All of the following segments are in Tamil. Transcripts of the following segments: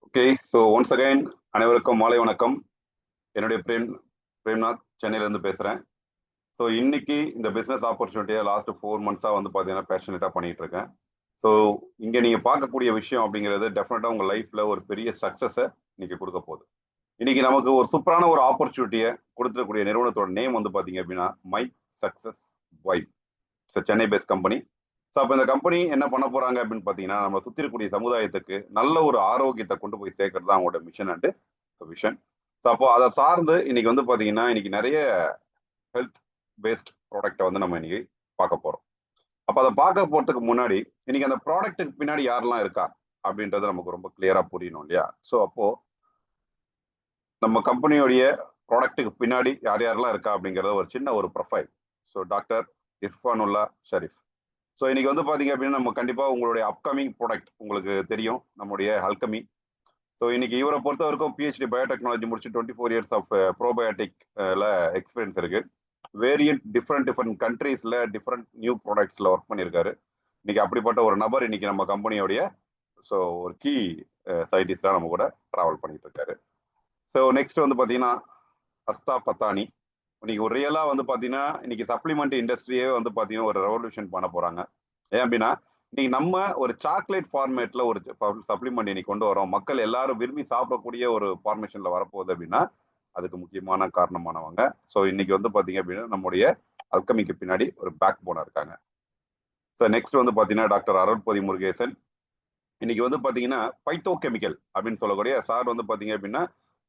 ஓகே, ஸோ ஒன்ஸ் அகைன் அனைவருக்கும் மாலை வணக்கம். என்னுடைய பிரேம்நாத் சென்னையிலேருந்து பேசுகிறேன். ஸோ இன்னைக்கு இந்த பிஸ்னஸ் ஆப்பர்ச்சுனிட்டியை லாஸ்ட் 4 மந்த்ஸாக வந்து பார்த்தீங்கன்னா பேஷனேட்டாக பண்ணிட்டு இருக்கேன். ஸோ இங்கே நீங்கள் பார்க்கக்கூடிய விஷயம் அப்படிங்கிறது டெஃபினட்டாக உங்கள் லைஃப்பில் ஒரு பெரிய சக்ஸஸை இன்னைக்கு கொடுக்க போகுது. இன்னைக்கு நமக்கு ஒரு சூப்பரான ஒரு ஆப்பர்ச்சுனிட்டியை கொடுத்துருக்கூடிய நிறுவனத்தோட நேம் வந்து பார்த்தீங்க அப்படின்னா my success vibe. It's Chennai based company. So அப்போ இந்த கம்பெனி என்ன பண்ண போறாங்க அப்படின்னு பார்த்தீங்கன்னா நம்ம சுற்றி இருக்கக்கூடிய சமுதாயத்துக்கு நல்ல ஒரு ஆரோக்கியத்தை கொண்டு போய் சேர்க்கறது தான் அவங்களோட மிஷன் அண்ட் விஷன். ஸோ அப்போ அதை சார்ந்து இன்னைக்கு வந்து பார்த்தீங்கன்னா இன்னைக்கு நிறைய ஹெல்த் பேஸ்ட் ப்ராடக்டை வந்து நம்ம இன்னைக்கு பார்க்க போறோம். அப்போ அதை பார்க்க போறதுக்கு முன்னாடி இன்னைக்கு அந்த ப்ராடக்ட்டுக்கு பின்னாடி யாரெல்லாம் இருக்கா அப்படின்றது நமக்கு ரொம்ப கிளியரா புரியணும் இல்லையா? ஸோ அப்போ நம்ம கம்பெனியோடைய ப்ராடக்ட்டுக்கு பின்னாடி யார் யாரெல்லாம் இருக்கா அப்படிங்கிறத ஒரு சின்ன ஒரு profile. So doctor Irfanullah Sharif. So இன்னைக்கு வந்து பார்த்தீங்க அப்படின்னா நம்ம கண்டிப்பாக உங்களுடைய அப்கமிங் ப்ராடக்ட் உங்களுக்கு தெரியும், நம்முடைய அல்கமி. ஸோ இன்னைக்கு இவரை பொறுத்த வரைக்கும் பிஹெச்டி பயோடெக்னாலஜி முடிச்சு 24 years ஆஃப் ப்ரோபயோட்டிக்ல எக்ஸ்பீரியன்ஸ் இருக்கு. வேரியன்ட் டிஃப்ரெண்ட் கண்ட்ரீஸ்ல டிஃப்ரெண்ட் நியூ ப்ராடக்ட்ஸ்ல ஒர்க் பண்ணியிருக்காரு. இன்னைக்கு அப்படிப்பட்ட ஒரு நபர் இன்னைக்கு நம்ம கம்பெனியோடைய ஸோ ஒரு கீ சயின்டிஸ்டாக நம்ம கூட ட்ராவல் பண்ணிட்டு இருக்காரு. ஸோ நெக்ஸ்ட் வந்து பார்த்தீங்கன்னா அஸ்தா பத்தானி. இன்னைக்கு ஒரு ரியலா வந்து பாத்தீங்கன்னா இன்னைக்கு சப்ளிமெண்ட் இண்டஸ்ட்ரியே வந்து பாத்தீங்கன்னா ஒரு ரெவல்யூஷன் பண்ண போறாங்க. ஏன் அப்படின்னா இன்னைக்கு நம்ம ஒரு சாக்லேட் ஃபார்மேட்ல ஒரு சப்ளிமெண்ட் இன்னைக்கு கொண்டு வரோம், மக்கள் எல்லாரும் விரும்பி சாப்பிடக்கூடிய ஒரு ஃபார்மேஷன்ல வரப்போகுது அப்படின்னா அதுக்கு முக்கியமான காரணமானவங்க. ஸோ இன்னைக்கு வந்து பாத்தீங்க அப்படின்னா நம்முடைய அல்கமிக்கு பின்னாடி ஒரு பேக் போனா இருக்காங்க. ஸோ நெக்ஸ்ட் வந்து பாத்தீங்கன்னா டாக்டர் அருள்பதி முருகேசன். இன்னைக்கு வந்து பாத்தீங்கன்னா பைத்தோ கெமிக்கல் அப்படின்னு சொல்லக்கூடிய சார் வந்து பாத்தீங்க அப்படின்னா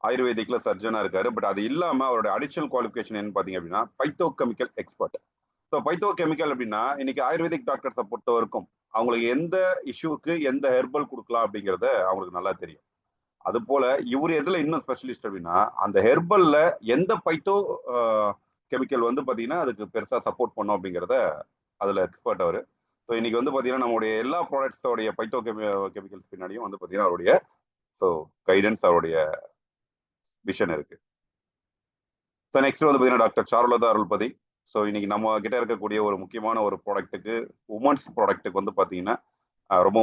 ஆயுர்வேதிக்ல சர்ஜனா இருக்காரு. பட் அது இல்லாம அவரோட அடிஷனல் குவாலிஃபிகேஷன் என்ன பாத்தீங்க அப்படின்னா பைத்தோ கெமிக்கல் எக்ஸ்பர்ட். ஸோ பைத்தோ கெமிக்கல் அப்படின்னா இன்னைக்கு ஆயுர்வேதிக் டாக்டர்ஸை பொறுத்த வரைக்கும் அவங்களுக்கு எந்த இஷ்யூக்கு எந்த ஹெர்பல் கொடுக்கலாம் அப்படிங்கிறத அவங்களுக்கு நல்லா தெரியும். அது போல இவர் எதுல இன்னும் ஸ்பெஷலிஸ்ட் அப்படின்னா அந்த ஹெர்பல்ல எந்த பைத்தோ கெமிக்கல் வந்து பாத்தீங்கன்னா அதுக்கு பெருசா சப்போர்ட் பண்ணும் அப்படிங்கிறத அதுல எக்ஸ்பர்ட் அவரு. ஸோ இன்னைக்கு வந்து பாத்தீங்கன்னா நம்மளுடைய எல்லா ப்ராடக்ட்ஸோடைய பைத்தோ கெமிக்கல்ஸ் பின்னாடியும் வந்து பாத்தீங்கன்னா அவருடைய ஸோ கைடன்ஸ் அவருடைய விஷன் இருக்கு. ஸோ நெக்ஸ்ட் வந்து பார்த்தீங்கன்னா டாக்டர் சாருலதா அருள்பதி. ஸோ இன்னைக்கு நம்ம கிட்ட இருக்கக்கூடிய ஒரு முக்கியமான ஒரு ப்ராடக்ட்டுக்கு உமன்ஸ் ப்ராடக்ட்டுக்கு வந்து பார்த்தீங்கன்னா ரொம்ப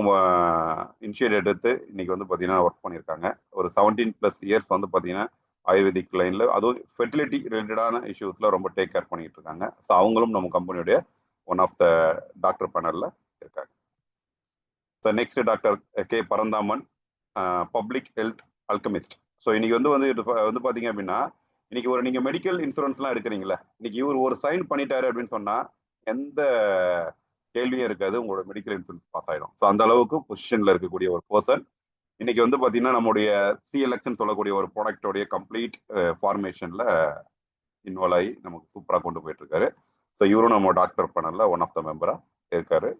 இனிஷியேட் எடுத்து இன்னைக்கு வந்து பார்த்தீங்கன்னா ஒர்க் பண்ணியிருக்காங்க. ஒரு 17+ years வந்து பார்த்தீங்கன்னா ஆயுர்வேதிக் லைனில் அதுவும் ஃபெர்டிலிட்டி ரிலேட்டடான இஷ்யூஸில் ரொம்ப டேக் கேர் பண்ணிட்டு இருக்காங்க. ஸோ அவங்களும் நம்ம கம்பெனியுடைய ஒன் ஆஃப் த டாக்டர் பேனலில் இருக்காங்க. So next doctor K Paranthaman, public health alchemist. So இன்னைக்கு வந்து பார்த்தீங்க அப்படின்னா இன்னைக்கு ஒரு நீங்க மெடிக்கல் இன்சூரன்ஸ்லாம் எடுக்கிறீங்களா, இன்னைக்கு இவர் ஒரு சைன் பண்ணிட்டாரு அப்படின்னு சொன்னா எந்த கேள்வியும் இருக்காது, உங்களோட மெடிக்கல் இன்சூரன்ஸ் பாஸ் ஆயிடும். ஸோ அந்த அளவுக்கு பொசிஷன்ல இருக்கக்கூடிய ஒரு பர்சன் இன்னைக்கு வந்து பாத்தீங்கன்னா நம்முடைய சிஎல்எக்ஸ்ன்னு சொல்லக்கூடிய ஒரு ப்ராடக்டோடைய கம்ப்ளீட் ஃபார்மேஷன்ல இன்வால்வ் ஆகி நமக்கு சூப்பரா கொண்டு போயிட்டு இருக்காரு. ஸோ இவரும் நம்ம டாக்டர் பேனல்ல ஒன் ஆஃப் த மெம்பரா இருக்காரு.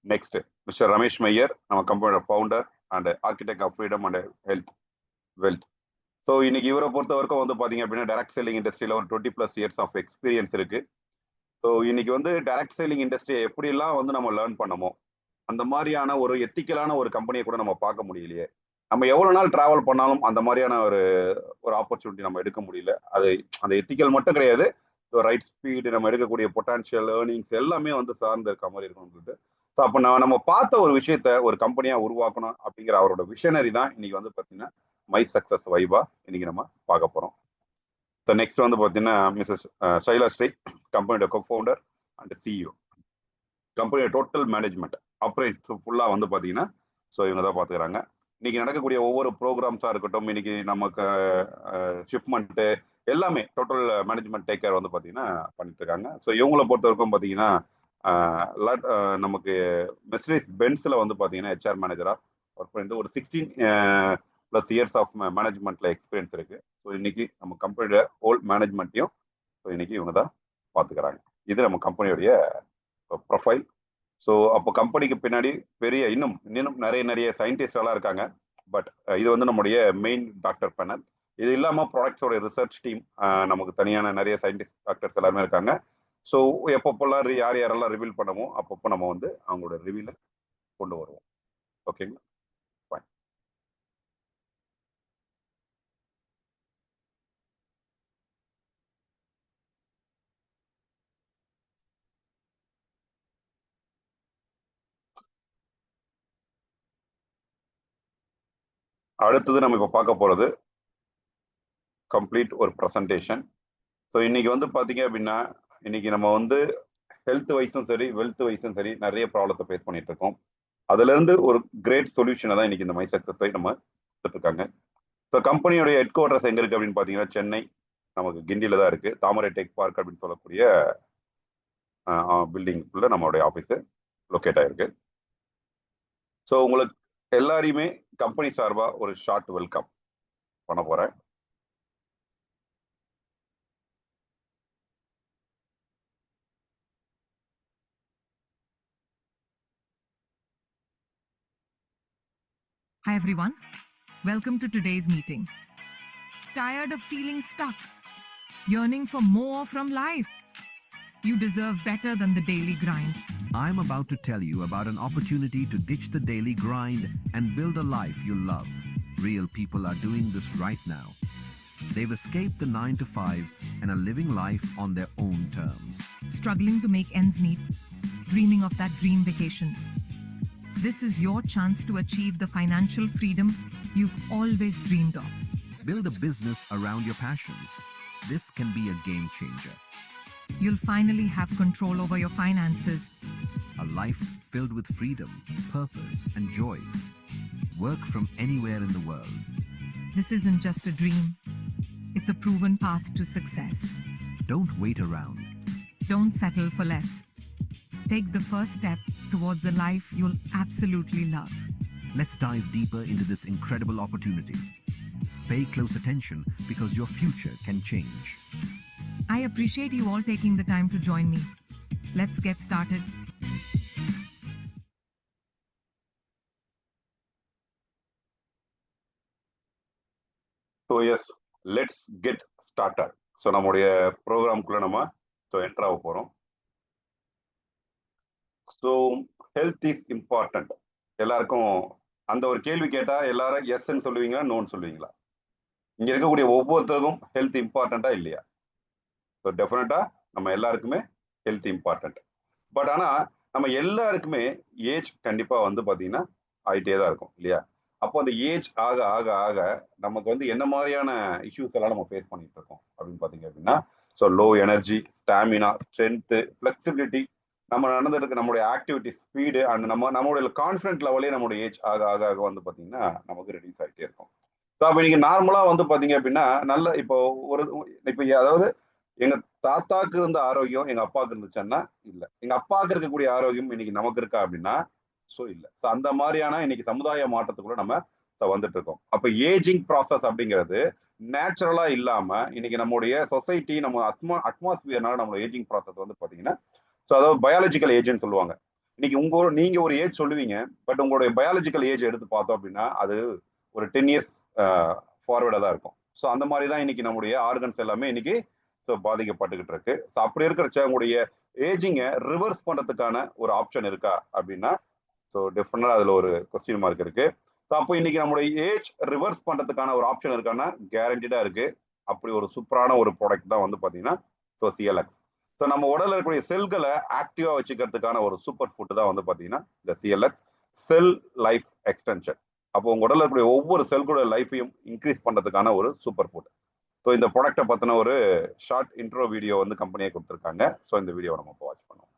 நெக்ஸ்ட் மிஸ்டர் ரமேஷ் மையர், நம்ம கம்பெனியோட founder and architect of freedom and health wealth. So இன்னைக்கு இவரை பொறுத்த வரைக்கும் வந்து பாத்தீங்க அப்படின்னா டைரக்ட் செல்லிங் இண்டஸ்ட்ரியில ஒரு 20+ years ஆஃப் எக்ஸ்பீரியன்ஸ் இருக்கு. ஸோ இன்னைக்கு வந்து டைரக்ட் செல்லிங் இண்டஸ்ட்ரியை எப்படிலாம் வந்து நம்ம லேர்ன் பண்ணமோ அந்த மாதிரியான ஒரு எத்திக்கலான ஒரு கம்பெனியை கூட நம்ம பார்க்க முடியலையே. நம்ம எவ்வளவு நாள் டிராவல் பண்ணாலும் அந்த மாதிரியான ஒரு ஒரு ஆப்பர்ச்சுனிட்டி நம்ம எடுக்க முடியல. அது அந்த எத்திக்கல் மட்டும் கிடையாது, ரைட் ஸ்பீடு, நம்ம எடுக்கக்கூடிய பொட்டான்ஷியல் ஏர்னிங்ஸ் எல்லாமே வந்து சார்ந்து இருக்க மாதிரி இருக்கும்னு சொல்லிட்டு. ஸோ அப்போ நம்ம பார்த்த ஒரு விஷயத்த ஒரு கம்பெனியா உருவாக்கணும் அப்படிங்கிற அவரோட விஷனரி தான் இன்னைக்கு வந்து பார்த்தீங்கன்னா மை சக்சஸ் வைபா இன்னைக்கு நம்ம பார்க்க போறோம். ஸோ நெக்ஸ்ட் வந்து பார்த்தீங்கன்னா மிஸ்ஸஸ் ஷைலா ஸ்ரீ, கம்பெனியோட கோஃபவுண்டர் அண்ட் சிஇஓ. கம்பெனியோட டோட்டல் மேனேஜ்மெண்ட் ஆப்ரேஷன் ஃபுல்லாக வந்து பார்த்தீங்கன்னா ஸோ இவங்க தான் பார்த்துக்கிறாங்க. இன்னைக்கு நடக்கக்கூடிய ஒவ்வொரு ப்ரோக்ராம்ஸாக இருக்கட்டும், இன்னைக்கு நமக்கு ஷிப்மெண்ட்டு எல்லாமே டோட்டல் மேனேஜ்மெண்ட் டேக் கேர் வந்து பார்த்தீங்கன்னா பண்ணிட்டு இருக்காங்க. ஸோ இவங்களை பொறுத்த வரைக்கும் பார்த்தீங்கன்னா நமக்கு மெர்சிடிஸ் பென்ஸில் வந்து பார்த்தீங்கன்னா ஹெச்ஆர் மேனேஜராக ஒர்க் பண்ணிட்டு ஒரு 16+ years ஆஃப் மேனேஜ்மெண்ட்ல எக்ஸ்பீரியன்ஸ் இருக்கு. ஸோ இன்னைக்கு நம்ம கம்பெனியோட ஹோல் மேனேஜ்மெண்ட்டையும் ஸோ இன்னைக்கு இவங்க தான் பார்த்துக்கிறாங்க. இது நம்ம கம்பெனியோடைய ப்ரொஃபைல். ஸோ அப்போ கம்பெனிக்கு பின்னாடி பெரிய இன்னும் இன்னும் நிறைய சயின்டிஸ்ட் எல்லாம் இருக்காங்க. பட் இது வந்து நம்முடைய மெயின் டாக்டர் பேனல். இது இல்லாமல் ப்ராடக்ட்ஸோட ரிசர்ச் டீம், நமக்கு தனியான நிறைய சயின்டிஸ்ட் டாக்டர்ஸ் எல்லாருமே இருக்காங்க. ஸோ எப்பப்போல்லாம் யார் யாரெல்லாம் ரிவீல் பண்ணமோ அப்பப்போ நம்ம வந்து அவங்களோட ரிவீல கொண்டு வருவோம். ஓகேங்களா? Fine. அடுத்தது நம்ம இப்போ பார்க்க போகிறது கம்ப்ளீட் ஒரு ப்ரெசன்டேஷன். ஸோ இன்னைக்கு வந்து பார்த்தீங்க அப்படின்னா, இன்னைக்கு நம்ம வந்து ஹெல்த் வைஸும் சரி, வெல்த் வைஸும் சரி நிறைய ப்ராப்ளத்தை ஃபேஸ் பண்ணிட்டு இருக்கோம். அதுலேருந்து ஒரு கிரேட் சொல்யூஷனை தான் இன்னைக்கு இந்த மை சக்ஸஸை நம்ம கொடுத்துட்டு இருக்காங்க. ஸோ கம்பெனியோடைய ஹெட் குவார்டர்ஸ் எங்கே இருக்குது அப்படின்னு பார்த்தீங்கன்னா, சென்னை நமக்கு கிண்டியில் தான் இருக்குது. தாமரை டெக் பார்க் அப்படின்னு சொல்லக்கூடிய பில்டிங்குள்ள நம்மளுடைய ஆஃபீஸு லொக்கேட் ஆகிருக்கு. ஸோ உங்களுக்கு எல்லாரையுமே கம்பெனி சார்பாக ஒரு ஷார்ட் வெல்கம் பண்ண போகிறேன். Hi everyone, welcome to today's meeting. Tired of feeling stuck? Yearning for more from life? You deserve better than the daily grind. I'm about to tell you about an opportunity to ditch the daily grind and build a life you love. Real people are doing this right now. They've escaped the 9 to 5 and are living life on their own terms. Struggling to make ends meet? Dreaming of that dream vacation? This is your chance to achieve the financial freedom you've always dreamed of. Build a business around your passions. This can be a game changer. You'll finally have control over your finances. A life filled with freedom, purpose, and joy. Work from anywhere in the world. This isn't just a dream. It's a proven path to success. Don't wait around. Don't settle for less. Take the first step towards a life you'll absolutely love. Let's dive deeper into this incredible opportunity. Pay close attention because your future can change. I appreciate you all taking the time to join me. Let's get started. So yes, let's get started. So நம்முடைய ப்ரோக்ராம்குள்ளே நம்ம என்டர் ஆக போகிறோம். So health is important. எல்லாருக்கும் அந்த ஒரு கேள்வி கேட்டால் எல்லாரும் எஸ்ன்னு சொல்லுவீங்களா, நோன்னு சொல்லுவீங்களா? இங்கே இருக்கக்கூடிய ஒவ்வொருத்தருக்கும் ஹெல்த் இம்பார்ட்டண்ட்டா இல்லையா? ஸோ டெஃபினட்டாக நம்ம எல்லாருக்குமே ஹெல்த் இம்பார்ட்டன்ட். பட் ஆனால் நம்ம எல்லாருக்குமே ஏஜ் கண்டிப்பாக வந்து பார்த்தீங்கன்னா ஆகிட்டே தான் இருக்கும் இல்லையா? அப்போ அந்த ஏஜ் ஆக ஆக ஆக நமக்கு வந்து என்ன மாதிரியான இஷ்யூஸ் எல்லாம் நம்ம ஃபேஸ் பண்ணிட்டு இருக்கோம் அப்படின்னு பார்த்தீங்க அப்படின்னா, so low energy, stamina, strength, flexibility, நம்ம நடந்துட்டு இருக்க நம்மளுடைய ஆக்டிவிட்டி ஸ்பீடு அண்ட் நம்மளுடைய கான்ஃபிடன்ட் லெவலே நம்மளுடைய ஏஜ் ஆக ஆக ஆக வந்து பார்த்தீங்கன்னா நமக்கு ரெடியூஸ் ஆகிட்டே இருக்கும். ஸோ அப்போ நீங்கள் நார்மலாக வந்து பார்த்தீங்க அப்படின்னா இப்போ அதாவது எங்கள் தாத்தாக்கு இருந்த ஆரோக்கியம் எங்கள் அப்பாவுக்கு இருந்துச்சுன்னா இல்லை, எங்கள் அப்பாவுக்கு இருக்கக்கூடிய ஆரோக்கியம் இன்னைக்கு நமக்கு இருக்கா அப்படின்னா ஸோ இல்லை. ஸோ அந்த மாதிரியான இன்னைக்கு சமுதாய மாற்றத்துக்குள்ள நம்ம வந்துட்டு இருக்கோம். அப்போ ஏஜிங் ப்ராசஸ் அப்படிங்கிறது நேச்சுரலா இல்லாம இன்னைக்கு நம்மளுடைய சொசைட்டி, நம்ம அட்மாஸ்பியர்னால நம்மளோட ஏஜிங் ப்ராசஸ் வந்து பாத்தீங்கன்னா, ஸோ அதாவது பயாலஜிக்கல் ஏஜ்னு சொல்லுவாங்க. இன்னைக்கு நீங்க ஒரு ஏஜ் சொல்லுவீங்க, பட் உங்களுடைய பயாலஜிக்கல் ஏஜ் எடுத்து பார்த்தோம் அப்படின்னா அது ஒரு 10 இயர்ஸ் ஃபார்வர்டா தான் இருக்கும். ஸோ அந்த மாதிரி தான் இன்னைக்கு நம்முடைய ஆர்கன்ஸ் எல்லாமே இன்னைக்கு ஸோ பாதிக்கப்பட்டுக்கிட்டு இருக்கு. ஸோ அப்படி இருக்கிற உங்களுடைய ஏஜிங்கை ரிவர்ஸ் பண்றதுக்கான ஒரு ஆப்ஷன் இருக்கா அப்படின்னா, ஸோ டெஃபினட்டா அதுல ஒரு கொஸ்டின் மார்க் இருக்கு. ஸோ அப்போ இன்னைக்கு நம்மளுடைய ஏஜ் ரிவர்ஸ் பண்றதுக்கான ஒரு ஆப்ஷன் இருக்கான்னா கேரண்டிடா இருக்கு. அப்படி ஒரு சூப்பரான ஒரு ப்ராடக்ட் தான் வந்து பாத்தீங்கன்னா ஸோ சிஎல்எக்ஸ். ஸோ நம்ம உடல்ல இருக்கக்கூடிய செல்களை ஆக்டிவா வச்சுக்கிறதுக்கான ஒரு சூப்பர் ஃபுட் தான் வந்து பாத்தீங்கன்னா இந்த சிஎல்எக்ஸ் செல் லைஃப் எக்ஸ்டென்ஷன். அப்போ உங்க உடல்ல இருக்கக்கூடிய ஒவ்வொரு செல்களோட லைஃபையும் இன்க்ரீஸ் பண்றதுக்கான ஒரு சூப்பர் ஃபுட். ஸோ இந்த ப்ராடக்டை பத்தின ஒரு ஷார்ட் இன்ட்ரோ வீடியோ வந்து கம்பெனியை கொடுத்துருக்காங்க. ஸோ இந்த வீடியோ நம்ம இப்போ வாட்ச் பண்ணுவோம்.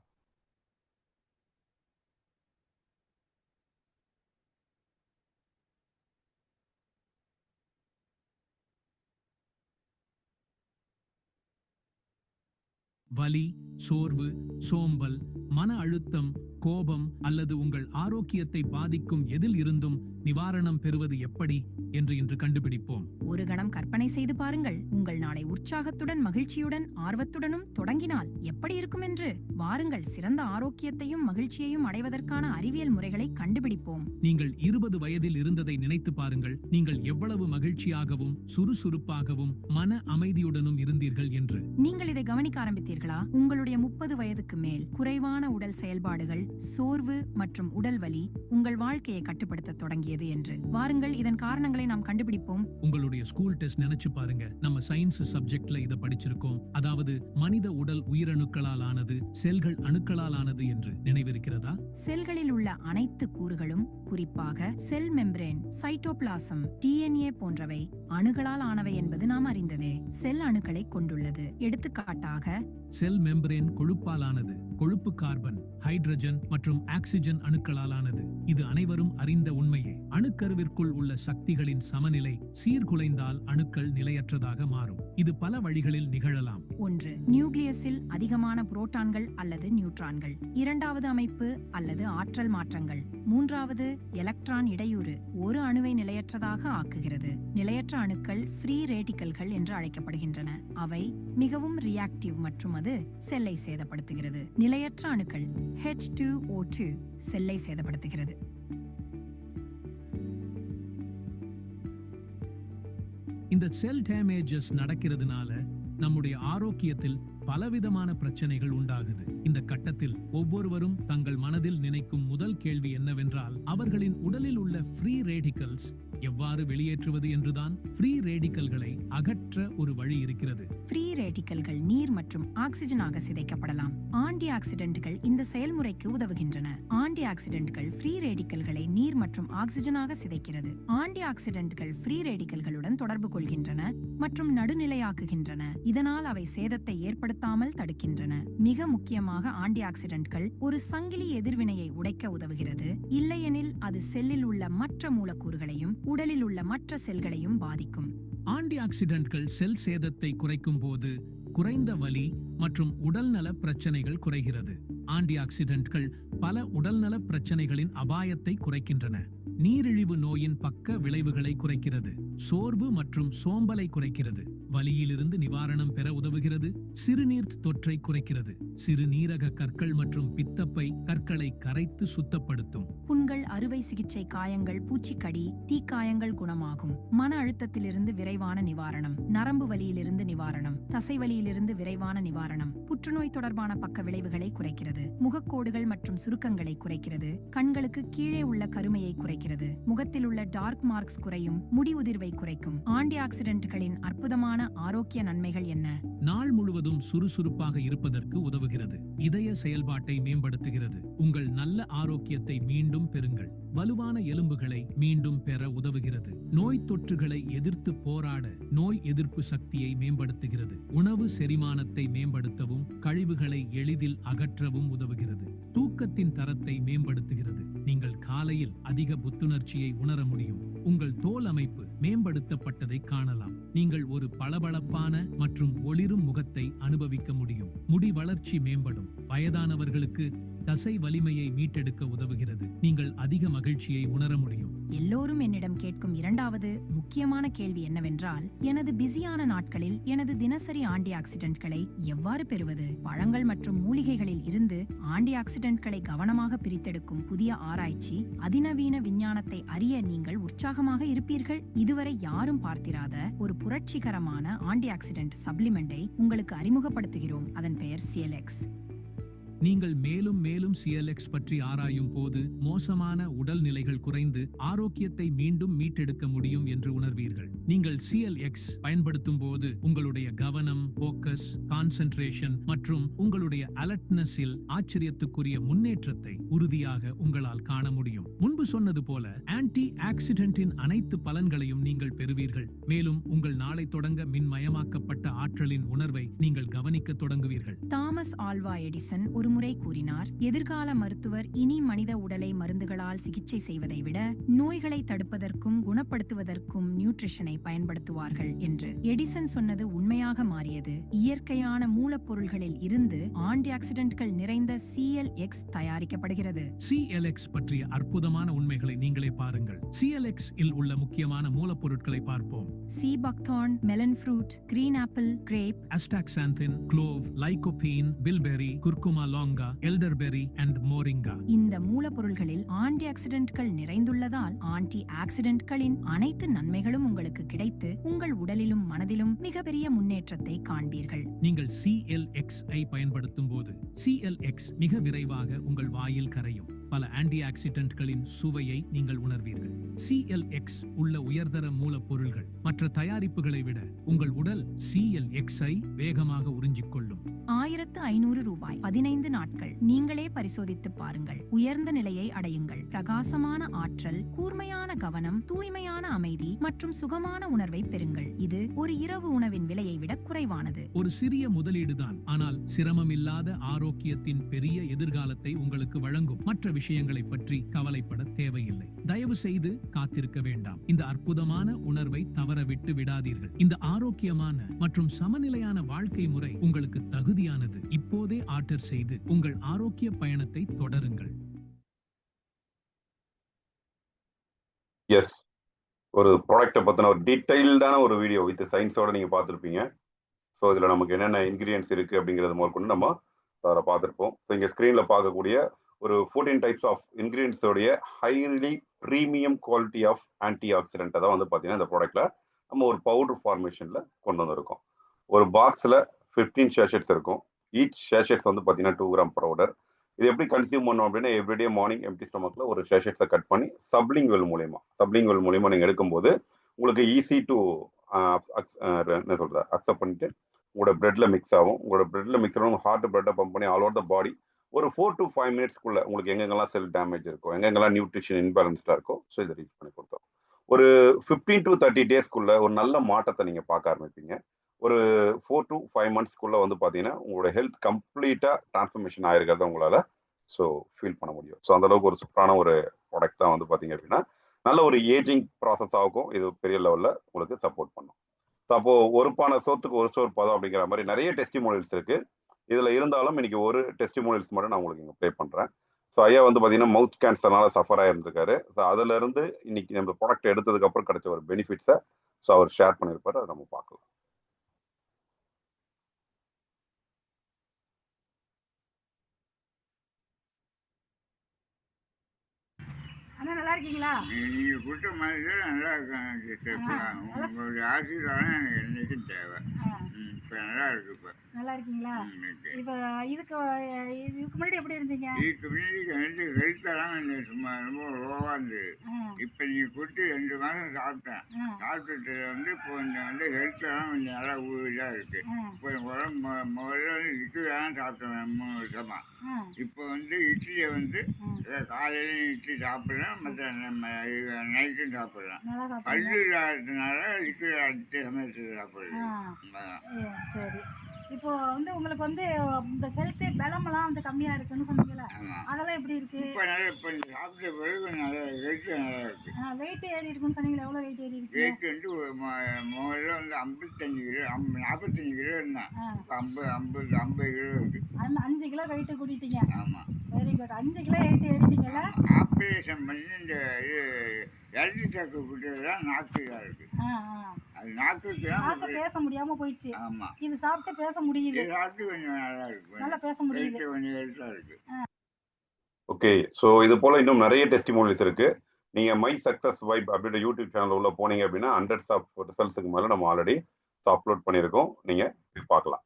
வலி, சோர்வு, சோம்பல், மன அழுத்தம், கோபம் அல்லது உங்கள் ஆரோக்கியத்தை பாதிக்கும் எதில் இருந்தும் நிவாரணம் பெறுவது எப்படி என்று இன்று கண்டுபிடிப்போம். ஒரு கணம் கற்பனை செய்து பாருங்கள், உங்கள் நாளை உற்சாகத்துடன், மகிழ்ச்சியுடன், ஆர்வத்துடனும் தொடங்கினால் எப்படி இருக்கும் என்று. வாருங்கள், சிறந்த ஆரோக்கியத்தையும் மகிழ்ச்சியையும் அடைவதற்கான அறிவியல் முறைகளை கண்டுபிடிப்போம். நீங்கள் 20 வயதில் இருந்ததை நினைத்து பாருங்கள். நீங்கள் எவ்வளவு மகிழ்ச்சியாகவும் சுறுசுறுப்பாகவும் மன அமைதியுடனும் இருந்தீர்கள் என்று. நீங்கள் இதை கவனிக்க ஆரம்பித்தீர்களா? உங்களுடைய உங்களுடைய 30 வயதுக்கு மேல் குறைவான உடல் செயல்பாடுகள், சோர்வு மற்றும் உடல் வலி உங்கள் வாழ்க்கையை கட்டுப்படுத்த தொடங்கியது என்று. வாருங்கள், இதன் காரணங்களை நாம் கண்டுபிடிப்போம். உங்களுடைய ஸ்கூல் டெஸ்ட் நினைச்சு பாருங்க. நம்ம சயின்ஸ் சப்ஜெக்ட்ல இத படிச்சிருக்கோம். அதாவது மனித உடல் உயிரணுக்களால் ஆனது, செல்கள் அணுக்களால் ஆனது என்று நினைவிருக்கிறதா? செல்களில் உள்ள அனைத்து கூறுகளும், குறிப்பாக செல் மெம்பரேன், சைட்டோபிளாசம், டிஎன்ஏ போன்றவை அணுகளால் ஆனவை என்பது நாம் அறிந்ததே. செல் அணுக்களை கொண்டுள்ளது. எடுத்துக்காட்டாக செல் மெம்பரேன் கொழுப்பால் ஆனது. கொழுப்பு கார்பன், ஹைட்ரஜன் மற்றும் ஆக்சிஜன் அணுக்களால் ஆனது. இது அனைவரும் அறிந்த உண்மையே. அணுக்கருவிற்குள் உள்ள சக்திகளின் சமநிலை சீர்குலைந்தால் அணுக்கள் நிலையற்றதாக மாறும். இது பல வழிகளில் நிகழலாம். 1. நியூக்ளியஸில் அதிகமான புரோட்டான்கள் அல்லது நியூட்ரான்கள். 2வது அமைப்பு அல்லது ஆற்றல் மாற்றங்கள். 3வது எலக்ட்ரான் இடையூறு ஒரு அணுவை நிலையற்றதாக ஆக்குகிறது. நிலையற்ற அணுக்கள் ஃப்ரீ ரேடிக்கல்கள் என்று அழைக்கப்படுகின்றன. அவை மிகவும் ரியாக்டிவ் மற்றும் அது செல்லை சேதப்படுத்துகிறது. நிலையற்ற அணுக்கள் H2O2 செல்லை சேதப்படுத்துகிறது. இந்த செல் டேமேஜஸ் நடக்கிறதுனால நம்முடைய ஆரோக்கியத்தில் பலவிதமான பிரச்சனைகள் உண்டாகுது. இந்த கட்டத்தில் ஒவ்வொருவரும் தங்கள் மனதில் நினைக்கும் முதல் கேள்வி என்னவென்றால், அவர்களின் உடலில் உள்ள ஃப்ரீ ரேடிக்கல்ஸ் எவ்வாறு வெளியேற்றுவது என்றுதான். ஃப்ரீ ரேடிக்கல்களை அகற்ற ஒரு வழி இருக்கிறது. ஃப்ரீ ரேடிக்கல்கள் நீர் மற்றும் ஆக்சிஜனாக சிதைக்கப்படலாம். ஆன்டி ஆக்சிடென்ட்கள் இந்த செயல்முறைக்கு உதவுகின்றன. ஆன்டி ஆக்சிடென்ட்கள் ஃப்ரீ ரேடிக்கல்களை நீர் மற்றும் ஆக்சிஜனாக சிதைக்கிறது. ஆன்டி ஆக்சிடென்ட்கள் ஃப்ரீ ரேடிக்கல்களுடன் தொடர்பு கொள்கின்றன மற்றும் நடுநிலையாக்குகின்றன. இதனால் அவை சேதத்தை ஏற்படுத்தாமல் தடுக்கின்றன. மிக முக்கியமாக ஆன்டி ஆக்சிடென்ட்கள் ஒரு சங்கிலி எதிர்வினையை உடைக்க உதவுகிறது. இல்லையெனில் அது செல்லில் உள்ள மற்ற மூலக்கூறுகளையும் உடலில் உள்ள மற்ற செல்களையும் பாதிக்கும். ஆன்டி ஆக்சிடென்ட்கள் செல் சேதத்தை குறைக்கும் போது குறைந்த வலி மற்றும் உடல்நல பிரச்சனைகள் குறைகிறது. ஆன்டி ஆக்சிடென்ட்கள் பல உடல்நல பிரச்சனைகளின் அபாயத்தை குறைக்கின்றன. நீரிழிவு நோயின் பக்க விளைவுகளை குறைக்கிறது. சோர்வு மற்றும் சோம்பலை குறைக்கிறது. வலியிலிருந்து நிவாரணம் பெற உதவுகிறது. சிறுநீர் தொற்றை குறைக்கிறது. சிறுநீரக கற்கள் மற்றும் பித்தப்பை கற்களை கரைத்து சுத்தப்படுத்தும். புண்கள், அறுவை சிகிச்சை காயங்கள், பூச்சிக்கடி, தீக்காயங்கள் குணமாகும். மன அழுத்தத்திலிருந்து விரைவான நிவாரணம். நரம்பு வலியிலிருந்து நிவாரணம். தசை வலியிலிருந்து விரைவான நிவாரணம். புற்றுநோய் தொடர்பான பக்க விளைவுகளை குறைக்கிறது. முகக்கோடுகள் மற்றும் சுருக்கங்களை குறைக்கிறது. கண்களுக்கு கீழே உள்ள கருமையை குறைக்கிறது. முகத்தில் உள்ள டார்க் மார்க்ஸ் குறையும். முடி உதிர்வை குறைக்கும். ஆன்டி ஆக்சிடென்ட்களின் அற்புதமான ஆரோக்கிய நன்மைகள் என்ன? நாள் முழுவதும் சுறுசுறுப்பாக இருப்பதற்கு உதவுகிறது. இதய செயல்பாட்டை மேம்படுத்துகிறது. உங்கள் நல்ல ஆரோக்கியத்தை மீண்டும் பெறுங்கள். வலுவான எலும்புகளை மீண்டும் பெற உதவுகிறது. நோய் தொற்றுகளை எதிர்த்து போராட நோய் எதிர்ப்பு சக்தியை மேம்படுத்துகிறது. உணவு செரிமானத்தை மேம்படுத்தவும் கழிவுகளை எளிதில் அகற்றவும் உதவுகிறது. தூக்கத்தின் தரத்தை மேம்படுத்துகிறது. நீங்கள் காலையில் அதிக புத்துணர்ச்சியை உணர முடியும். உங்கள் தோல் அமைப்பு மேம்படுத்தப்பட்டதை காணலாம். நீங்கள் ஒரு பளபளப்பான மற்றும் ஒளிரும் முகத்தை அனுபவிக்க முடியும். முடி வளர்ச்சி மேம்படும். வயதானவர்களுக்கு தசை வலிமையை மீட்டெடுக்க உதவுகிறது. நீங்கள் அதிக மகிழ்ச்சியை உணர முடியும். எல்லோரும் என்னிடம் கேட்கும் 2வது முக்கியமான கேள்வி என்னவென்றால், எனது பிஸியான நாட்களில் எனது தினசரி ஆன்டி ஆக்சிடென்ட்களை எவ்வாறு பெறுவது? பழங்கள் மற்றும் மூலிகைகளில் இருந்து ஆன்டி ஆக்சிடென்ட்களை கவனமாக பிரித்தெடுக்கும் புதிய ஆராய்ச்சி, அதிநவீன விஞ்ஞானத்தை அறிய நீங்கள் உற்சாகமாக இருப்பீர்கள். இதுவரை யாரும் பார்த்திராத ஒரு புரட்சிகரமான ஆன்டி ஆக்சிடென்ட் சப்ளிமெண்டை உங்களுக்கு அறிமுகப்படுத்துகிறோம். அதன் பெயர் CLX. நீங்கள் மேலும் மேலும் CLX பற்றி ஆராயும் போது மோசமான உடல் நிலைகள் குறைந்து ஆரோக்கியத்தை மீண்டும் மீட்டெடுக்க முடியும் என்று உணர்வீர்கள். நீங்கள் CLX பயன்படுத்தும் போது உங்களுடைய கவனம், போக்கஸ், கான்சென்ட்ரேஷன் மற்றும் உங்களுடைய அலர்ட்னஸில் ஆச்சரியத்துக்குரிய முன்னேற்றத்தை உறுதியாக உங்களால் காண முடியும். முன்பு சொன்னது போல ஆன்டி ஆக்சிடென்ட்டின் அனைத்து பலன்களையும் நீங்கள் பெறுவீர்கள். மேலும் உங்கள் நாளை தொடங்க மின்மயமாக்கப்பட்ட ஆற்றலின் உணர்வை நீங்கள் கவனிக்க தொடங்குவீர்கள். தாமஸ் ஆல்வா எடிசன் ஒரு முறை கூறினார், எதிர்கால மருத்துவர் இனி மனித உடலை மருந்துகளால் சிகிச்சை செய்வதை விட நோய்களை தடுப்பதற்கும் குணப்படுத்துவதற்கும் நியூட்ரிஷனை பயன்படுத்துவார்கள் என்று. எடிசன் சொன்னது உண்மையாக மாறியது. இயற்கையான மூலப்பொருள்களில் இருந்து ஆன்டி ஆக்சிடென்ட்கள் நிறைந்த CLX தயாரிக்கப்படுகிறது. CLX பற்றிய அற்புதமான உண்மைகளை நீங்களே பாருங்கள். CLX இல் உள்ள முக்கியமான மூலப்பொருட்களை பார்ப்போம். sea buckthorn, melon fruit, green apple, grape, astaxanthin, clove, lycopene, bilberry, curcuma longa, elderberry and moringa. இந்த மூலப்பொருள்களில் ஆன்டி ஆக்சிடென்ட்கள் நிறைந்துள்ளதால் ஆன்டி ஆக்சிடென்ட்களின் அனைத்து நன்மைகளும் உங்களுக்கு கிடைத்து உங்கள் உடலிலும் மனதிலும் மிகப்பெரிய முன்னேற்றத்தை காண்பீர்கள். நீங்கள் CLX ஐ பயன்படுத்தும் போது CLX மிக விரைவாக உங்கள் வாயில் கரையும். பல ஆன்டி ஆக்சிடென்ட்களின் சுவையை நீங்கள் உணர்வீர்கள். CLX உள்ள உயர்தர மூலப்பொருள்கள் மற்ற தயாரிப்புகளை விட உங்கள் உடல் CLX ஐ வேகமாக உறிஞ்சிக்கொள்ளும். 1500 ரூபாய் 15 நாட்கள் நீங்களே பரிசோதித்து பாருங்கள். உயர்ந்த நிலையை அடையுங்கள். பிரகாசமான ஆற்றல், கூர்மையான கவனம், தூய்மையான அமைதி மற்றும் சுகமான உணர்வை பெறுங்கள். இது ஒரு இரவு உணவின் விலையை விட குறைவானது. ஒரு சிறிய முதலீடுதான், ஆனால் சிரமமில்லாத ஆரோக்கியத்தின் பெரிய எதிர்காலத்தை உங்களுக்கு வழங்கும். மற்ற விஷயங்களை பற்றி கவலைப்பட தேவையில்லை. தயவு செய்து காத்திருக்க வேண்டாம். இந்த அற்புதமான உணர்வை தவறவிட்டு விடாதீர்கள். இந்த ஆரோக்கியமான மற்றும் சமநிலையான வாழ்க்கை முறை உங்களுக்கு தகுதியானது. இப்போதே ஆர்டர் செய்து உங்கள் ஆரோக்கிய பயணத்தை தொடருங்கள். எஸ், ஒரு ப்ராடக்ட்டை பற்றின ஒரு டீட்டெயில்டான ஒரு வீடியோ வித் சயின்ஸோட நீங்கள் பார்த்துருப்பீங்க. ஸோ இதில் நமக்கு என்னென்ன இன்க்ரீடியன்ஸ் இருக்குது அப்படிங்கிறது முதற்கொண்டு நம்ம அதில் பார்த்துருப்போம். ஸோ இங்கே ஸ்க்ரீனில் பார்க்கக்கூடிய ஒரு 14 டைப்ஸ் ஆஃப் இன்க்ரீடியன்ஸோடைய highly premium quality of anti ஆக்சிடென்ட்டை தான் வந்து பார்த்தீங்கன்னா இந்த ப்ராடக்ட்டில் நம்ம ஒரு பவுடர் ஃபார்மேஷனில் கொண்டு வந்திருக்கோம். ஒரு பாக்ஸில் 15 ஷேஷெட்ஸ் இருக்கும். ஈச் ஷேஷெட்ஸ் வந்து பார்த்தீங்கன்னா 2 கிராம் பவுடர். இது எப்படி கன்சியூம் பண்ணோம் அப்படின்னா எவ்ரிடே மார்னிங் எம்டி ஸ்டொமக்கில் ஒரு ஷேஷெட்ஸை கட் பண்ணி சப்லிங்குவல் மூலியமாக நீங்கள் எடுக்கும்போது உங்களுக்கு ஈஸி டு என்ன சொல்கிறது அக்செப்ட் பண்ணிட்டு உங்களோட பிரெட்டில் மிக்ஸ் ஆகும். உங்களோட பிரெட்டில் மிக்ஸ் ஆகும். ஹார்ட் பிரெட்டை பம்ப் பண்ணி ஆல் ஓவர் த பாடி ஒரு 4 to 5 மினிட்ஸ்க்குள்ள உங்களுக்கு எங்கெங்கெல்லாம் செல் டேமேஜ் இருக்கும், எங்கெங்கெல்லாம் நியூட்ரிஷன் இன்பேலன்ஸ்டாக இருக்கும், ஸோ இதை ரீச் பண்ணி கொடுத்தோம். ஒரு 15 to 30 டேஸ்க்குள்ள ஒரு நல்ல மாற்றத்தை நீங்கள் பார்க்க ஆரம்பிப்பீங்க. ஒரு 4 to 5 மந்த்ஸ்க்குள்ள வந்து பார்த்தீங்கன்னா உங்களோட ஹெல்த் கம்ப்ளீட்டாக டிரான்ஸ்ஃபர்மேஷன் ஆயிருக்கிறத உங்களால் ஸோ ஃபீல் பண்ண முடியும். ஸோ அந்த அளவுக்கு ஒரு சூப்பரான ஒரு ப்ராடக்ட் தான் வந்து பார்த்தீங்க அப்படின்னா நல்ல ஒரு ஏஜிங் ப்ராசஸ் ஆகும். இது பெரிய லெவலில் உங்களுக்கு சப்போர்ட் பண்ணும். ஸோ அப்போது ஒரு பானை சோத்துக்கு ஒரு சோறு பதம் அப்படிங்கிற மாதிரி நிறைய டெஸ்டிமோனியல்ஸ் இருக்குது. இதில் இருந்தாலும் இன்னைக்கு ஒரு டெஸ்டிமோனியல்ஸ் மட்டும் நான் உங்களுக்கு இங்கே ப்ளே பண்ணுறேன். ஸோ ஐயா வந்து பார்த்தீங்கன்னா மவுத் கேன்சர்னால சஃபர் ஆகிருந்திருக்காரு. ஸோ அதிலிருந்து இன்னைக்கு நம்ம ப்ராடக்ட் எடுத்ததுக்கு அப்புறம் கிடைச்ச ஒரு பெனிஃபிட்ஸை ஸோ அவர் ஷேர் பண்ணியிருப்பாரு. அதை நம்ம பார்க்கலாம். அண்ணா நல்லா இருக்கீங்களா? நீங்கள் கொடுத்த மாதிரி தான் நல்லா இருக்காங்க. உங்களுடைய ஆசீர்வாதம் எனக்கு என்றைக்கும் தேவை. இப்போ நல்லா இருக்கு. இப்போ நல்லா இருக்கீங்களா? இப்போ இதுக்கு முன்னாடி எப்படி இருந்தீங்க? இதுக்கு முன்னாடி வந்து ஹெல்த்தெல்லாம் கொஞ்சம் சும்மா ரொம்ப லோவாக இருந்தது. இப்போ நீங்கள் கொடுத்து 2 மாதம் சாப்பிட்டேன். சாப்பிட்டுட்டு வந்து இப்போ கொஞ்சம் வந்து ஹெல்த்தெல்லாம் கொஞ்சம் நல்லா இதாக இருக்குது. இப்போ உடம்பு முதல்ல வந்து இட்லி தான் சாப்பிட்டேன் 3 வருஷமா. இப்போ வந்து இட்லியை வந்து காலையிலையும் இட்லி சாப்பிட்றேன், மற்ற நைட்டும் சாப்பிட்றேன். கல்லு இல்லாததுனால இட்லி அடித்த சமயத்தில் சாப்பிட்றேன். சரி, இப்போ வந்து உங்களுக்கு வந்து இந்த ஹெல்த் பலமெல்லாம் வந்து கம்மியா இருக்குன்னு சொன்னீங்கல்ல, அதெல்லாம் எப்படி இருக்கு? இப்போ நல்லா இப்போ சாப்பிட்ட பிறகு நல்லா ஹெல்த் நல்லா இருக்கு. வெயிட் ஏறி இருக்குன்னு சொன்னீங்களா? எவ்வளோ வெயிட் ஏறி இருக்கு? வெயிட் வந்து முதல்ல வந்து 55 கிலோ 45 கிலோ இருந்தேன். இப்போ 50 கிலோ இருக்கு. 5 கிலோ வெயிட் கூட்டிட்டீங்க. ஆமாம், வெரி குட். 5 கிலோ வெயிட் ஏறிட்டீங்கல்ல? ஆப்ரேஷன் பண்ணி இந்த இது எல்டி சாக்கு குட்டியது தான் நாக்கு இதாக இருக்கு. அது நாக்குக்கு தான் பேச முடியாம போயிடுச்சு. ஆமாம், இது சாப்பிட்டு பேச முடியுது. இது சாப்பிட்டு கொஞ்சம் நல்லா இருக்கு. நல்லா பேச முடியுது. கொஞ்சம் ஹெல்த்தாக இருக்கு. ஓகே, ஸோ இது போல் இன்னும் நிறைய டெஸ்டிமோனியல்ஸ் இருக்குது. நீங்கள் மை சக்ஸஸ் வைப் அப்படின்ற யூடியூப் சேனல் உள்ள போனீங்க அப்படின்னா ஹண்ட்ரட்ஸ் ஆஃப் ரிசல்ட்ஸுக்கு மேலே நம்ம ஆல்ரெடி அப்லோட் பண்ணியிருக்கோம். நீங்கள் பார்க்கலாம்.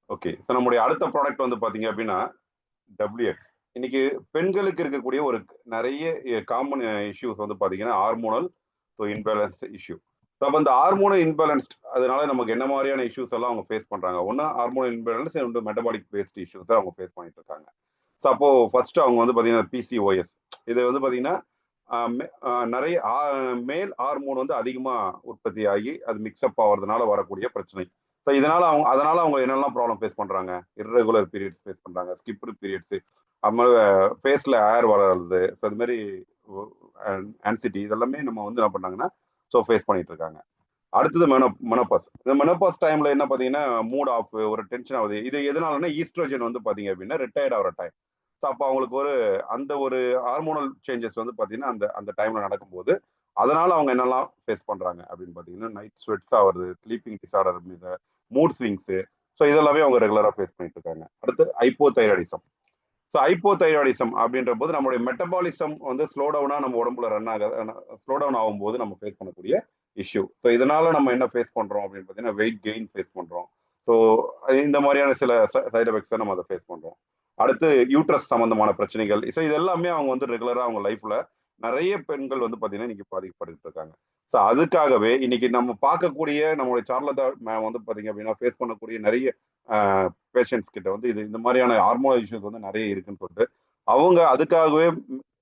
ஓகே, ஸோ நம்முடைய அடுத்த ப்ராடக்ட் வந்து பார்த்தீங்க அப்படின்னா WX. இன்னைக்கு பெண்களுக்கு இருக்கக்கூடிய ஒரு நிறைய காமன் இஷ்யூஸ் வந்து பார்த்தீங்கன்னா ஹார்மோனல் இன்பேலன்ஸ்ட் இஷ்யூ. ஸோ அப்போ இந்த ஹார்மோனல் இன்பேலன்ஸ்ட் அதனால நமக்கு என்ன மாதிரியான இஷ்யூஸ் எல்லாம் அவங்க ஃபேஸ் பண்ணுறாங்க? ஒன்று ஹார்மோனல் இன்பேலன்ஸ், இன்னொன்று மெட்டபாலிக் பேஸ்ட் இஷ்யூஸ் அவங்க ஃபேஸ் பண்ணிட்டு இருக்காங்க. ஸோ அப்போ ஃபர்ஸ்ட் அவங்க வந்து பார்த்தீங்கன்னா PCOS. இது வந்து பார்த்தீங்கன்னா நிறைய மேல் ஹார்மோன் வந்து அதிகமாக உற்பத்தி ஆகி அது மிக்ஸ்அப் ஆகிறதுனால வரக்கூடிய பிரச்சனை. ஸோ அதனால அவங்க என்னெல்லாம் ப்ராப்ளம் ஃபேஸ் பண்ணுறாங்க? இர்ரெகுலர் பீரியட்ஸ் ஃபேஸ் பண்ணுறாங்க, ஸ்கிப்டு பீரியட்ஸு, அது மாதிரி ஃபேஸில் ஹேர் வளருது, ஸோ அது மாதிரி ஆன்சிட்டி, இதெல்லாமே நம்ம வந்து என்ன பண்ணாங்கன்னா ஸோ ஃபேஸ் பண்ணிட்டு இருக்காங்க. அடுத்தது மெனோபாஸ். இந்த மெனோபாஸ் டைமில் என்ன பார்த்தீங்கன்னா மூட் ஆஃப், ஒரு டென்ஷன் ஆகுது. இது எதனாலன்னா ஈஸ்ட்ரோஜன் வந்து பார்த்தீங்க அப்படின்னா ரிட்டையர்ட் ஆகிற டைம். ஸோ அப்போ அவங்களுக்கு ஒரு ஹார்மோனல் சேஞ்சஸ் வந்து பார்த்தீங்கன்னா அந்த டைமில் நடக்கும்போது அதனால அவங்க என்னெல்லாம் ஃபேஸ் பண்ணுறாங்க அப்படின்னு பார்த்தீங்கன்னா நைட் ஸ்வெட்ஸ் ஆகுறது, sleeping disorder, mood swings, so இதெல்லாமே அவங்க ரெகுலராக ஃபேஸ் பண்ணிட்டு இருக்காங்க. அடுத்து ஹைப்போதைராய்டிசம். ஸோ ஹைப்போதைராய்டிசம் அப்படின்ற போது நம்மளுடைய மெட்டபாலிசம் வந்து ஸ்லோ டவுனாக நம்ம உடம்புல ஸ்லோ டவுன் ஆகும்போது நம்ம ஃபேஸ் பண்ணக்கூடிய இஷ்யூ. ஸோ இதனால நம்ம என்ன ஃபேஸ் பண்ணுறோம் அப்படின்னு பார்த்தீங்கன்னா வெயிட் கெயின் ஃபேஸ் பண்ணுறோம். ஸோ இந்த மாதிரியான சில சைடு எஃபெக்ட்ஸை நம்ம அதை ஃபேஸ் பண்ணுறோம். அடுத்து யூட்ரஸ் சம்பந்தமான பிரச்சனைகள். ஸோ இது எல்லாமே அவங்க வந்து ரெகுலராக அவங்க லைஃப்ல நிறைய பெண்கள் வந்து பார்த்தீங்கன்னா இன்னைக்கு பாதிக்கப்பட்டு இருக்காங்க. ஸோ அதுக்காகவே இன்னைக்கு நம்ம பார்க்கக்கூடிய நம்மளுடைய சார்லதா மேம் வந்து பார்த்தீங்க அப்படின்னா ஃபேஸ் பண்ணக்கூடிய நிறைய பேஷண்ட்ஸ் கிட்ட வந்து இந்த மாதிரியான ஹார்மோனல் இஷ்யூஸ் வந்து நிறைய இருக்குன்னு சொல்லிட்டு அவங்க அதுக்காகவே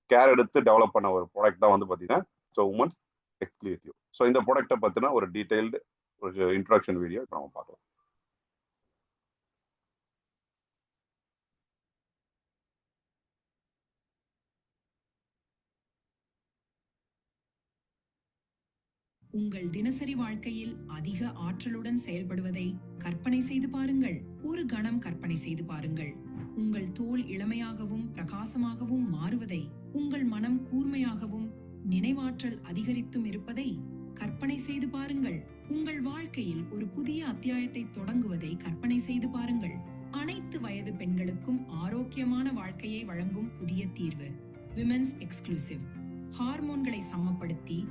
கேர் எடுத்து டெவலப் பண்ண ஒரு ப்ராடக்ட் தான் வந்து பார்த்தீங்கன்னா ஸோ உமன்ஸ் எக்ஸ்க்ளூசிவ். ஸோ இந்த ப்ராடக்ட்டை பற்றின ஒரு டீடைல்டு ஒரு இன்ட்ரோடக்ஷன் வீடியோ இப்போ நம்ம பார்க்கலாம். உங்கள் தினசரி வாழ்க்கையில் அதிக ஆற்றலுடன் செயல்படுவதை கற்பனை செய்து பாருங்கள். ஒரு கணம் கற்பனை செய்து பாருங்கள். உங்கள் தோல் இளமையாகவும் பிரகாசமாகவும் மாறுவதை, உங்கள் மனம் கூர்மையாகவும் நினைவாற்றல் அதிகரித்தும் இருப்பதை கற்பனை செய்து பாருங்கள். உங்கள் வாழ்க்கையில் ஒரு புதிய அத்தியாயத்தை தொடங்குவதை கற்பனை செய்து பாருங்கள். அனைத்து வயது பெண்களுக்கும் ஆரோக்கியமான வாழ்க்கையை வழங்கும் புதிய தீர்வு விமென்ஸ் எக்ஸ்க்ளூசிவ். ஹார்மோன்களை சமப்படுத்தி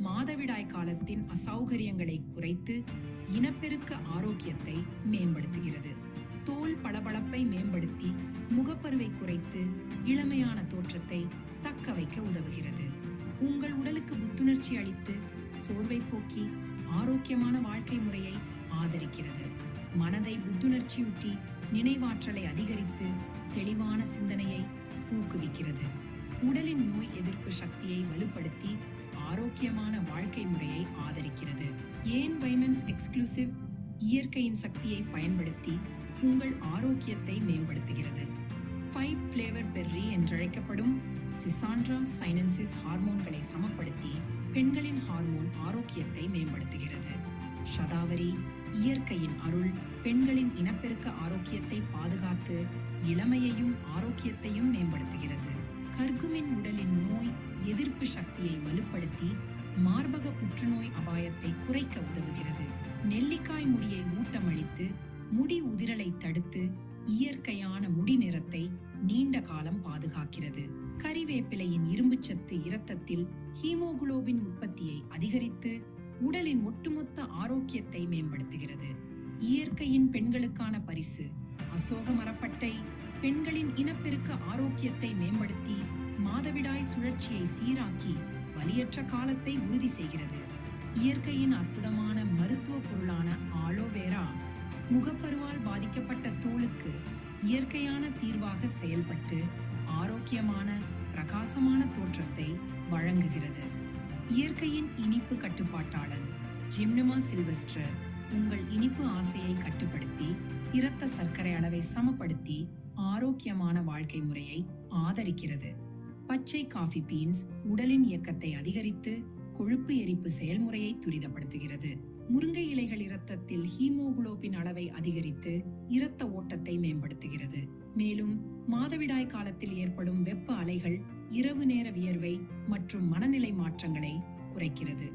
மாதவிடாய் காலத்தின் அசௌகரியங்களை குறைத்து இனப்பெருக்க ஆரோக்கியத்தை மேம்படுத்துகிறது. தோல் பளபளப்பை மேம்படுத்தி முகப்பருவை குறைத்து இளமையான தோற்றத்தை தக்க வைக்க உதவுகிறது. உங்கள் உடலுக்கு புத்துணர்ச்சி அளித்து சோர்வை போக்கி ஆரோக்கியமான வாழ்க்கை முறையை ஆதரிக்கிறது. மனதை புத்துணர்ச்சியூட்டி நினைவாற்றலை அதிகரித்து தெளிவான சிந்தனையை ஊக்குவிக்கிறது. உடலின் நோய் எதிர்ப்பு சக்தியை வலுப்படுத்தி ஆரோக்கியமான வாழ்க்கை முறையை ஆதரிக்கிறது. ஏன் விமென்ஸ் எக்ஸ்க்ளூசிவ்? இயற்கையின் சக்தியை பயன்படுத்தி உங்கள் ஆரோக்கியத்தை மேம்படுத்துகிறது. 5 ஃபிளேவர் பெர்ரி என்றழைக்கப்படும் சிசாண்ட்ரா சைனன்சிஸ் ஹார்மோன்களை சமப்படுத்தி பெண்களின் ஹார்மோன் ஆரோக்கியத்தை மேம்படுத்துகிறது. ஷதாவரி இயற்கையின் அருள் பெண்களின் இனப்பெருக்க ஆரோக்கியத்தை பாதுகாத்து இளமையையும் ஆரோக்கியத்தையும் மேம்படுத்துகிறது. கர்குமின் உடலின் நோய் எதிர்ப்பு சக்தியை வலுப்படுத்தி மார்பக புற்றுநோய் அபாயத்தை குறைக்க உதவுகிறது. நெல்லிக்காய் முடியை ஊட்டமளித்து முடி உதிரலை தடுத்து இயற்கையான முடி நிறத்தை நீண்ட காலம் பாதுகாக்கிறது. கறிவேப்பிலையின் இரும்புச்சத்து இரத்தத்தில் ஹீமோகுளோபின் உற்பத்தியை அதிகரித்து உடலின் ஒட்டுமொத்த ஆரோக்கியத்தை மேம்படுத்துகிறது. இயற்கையின் பெண்களுக்கான பரிசு அசோக மரப்பட்டை பெண்களின் இனப்பெருக்க ஆரோக்கியத்தை மேம்படுத்தி மாதவிடாய் சுழற்சியை சீராக்கி வலியற்ற காலத்தை உறுதி செய்கிறது. இயற்கையின் அற்புதமான மருத்துவ பொருளான ஆலோவேரா முகப்பருவால் பாதிக்கப்பட்ட தோலுக்கு இயற்கையான தீர்வாக செயல்பட்டு ஆரோக்கியமான பிரகாசமான தோற்றத்தை வழங்குகிறது. இயற்கையின் இனிப்பு கட்டுப்பாட்டாளன் ஜிம்னமா சில்வெஸ்டர் உங்கள் இனிப்பு ஆசையை கட்டுப்படுத்தி இரத்த சர்க்கரை அளவை சமப்படுத்தி ஆரோக்கியமான வாழ்க்கை முறையை ஆதரிக்கிறது. பச்சை காஃபி பீன்ஸ் உடலின் இயக்கத்தை அதிகரித்து கொழுப்பு எரிப்பு செயல்முறையை துரிதப்படுத்துகிறது. முருங்கை இலைகள் இரத்தத்தில் ஹீமோகுளோபின் அளவை அதிகரித்து இரத்த ஓட்டத்தை மேம்படுத்துகிறது. மேலும் மாதவிடாய் காலத்தில் ஏற்படும் வெப்ப அலைகள், இரவு நேர வியர்வை மற்றும் மனநிலை மாற்றங்களை குறைக்கிறது.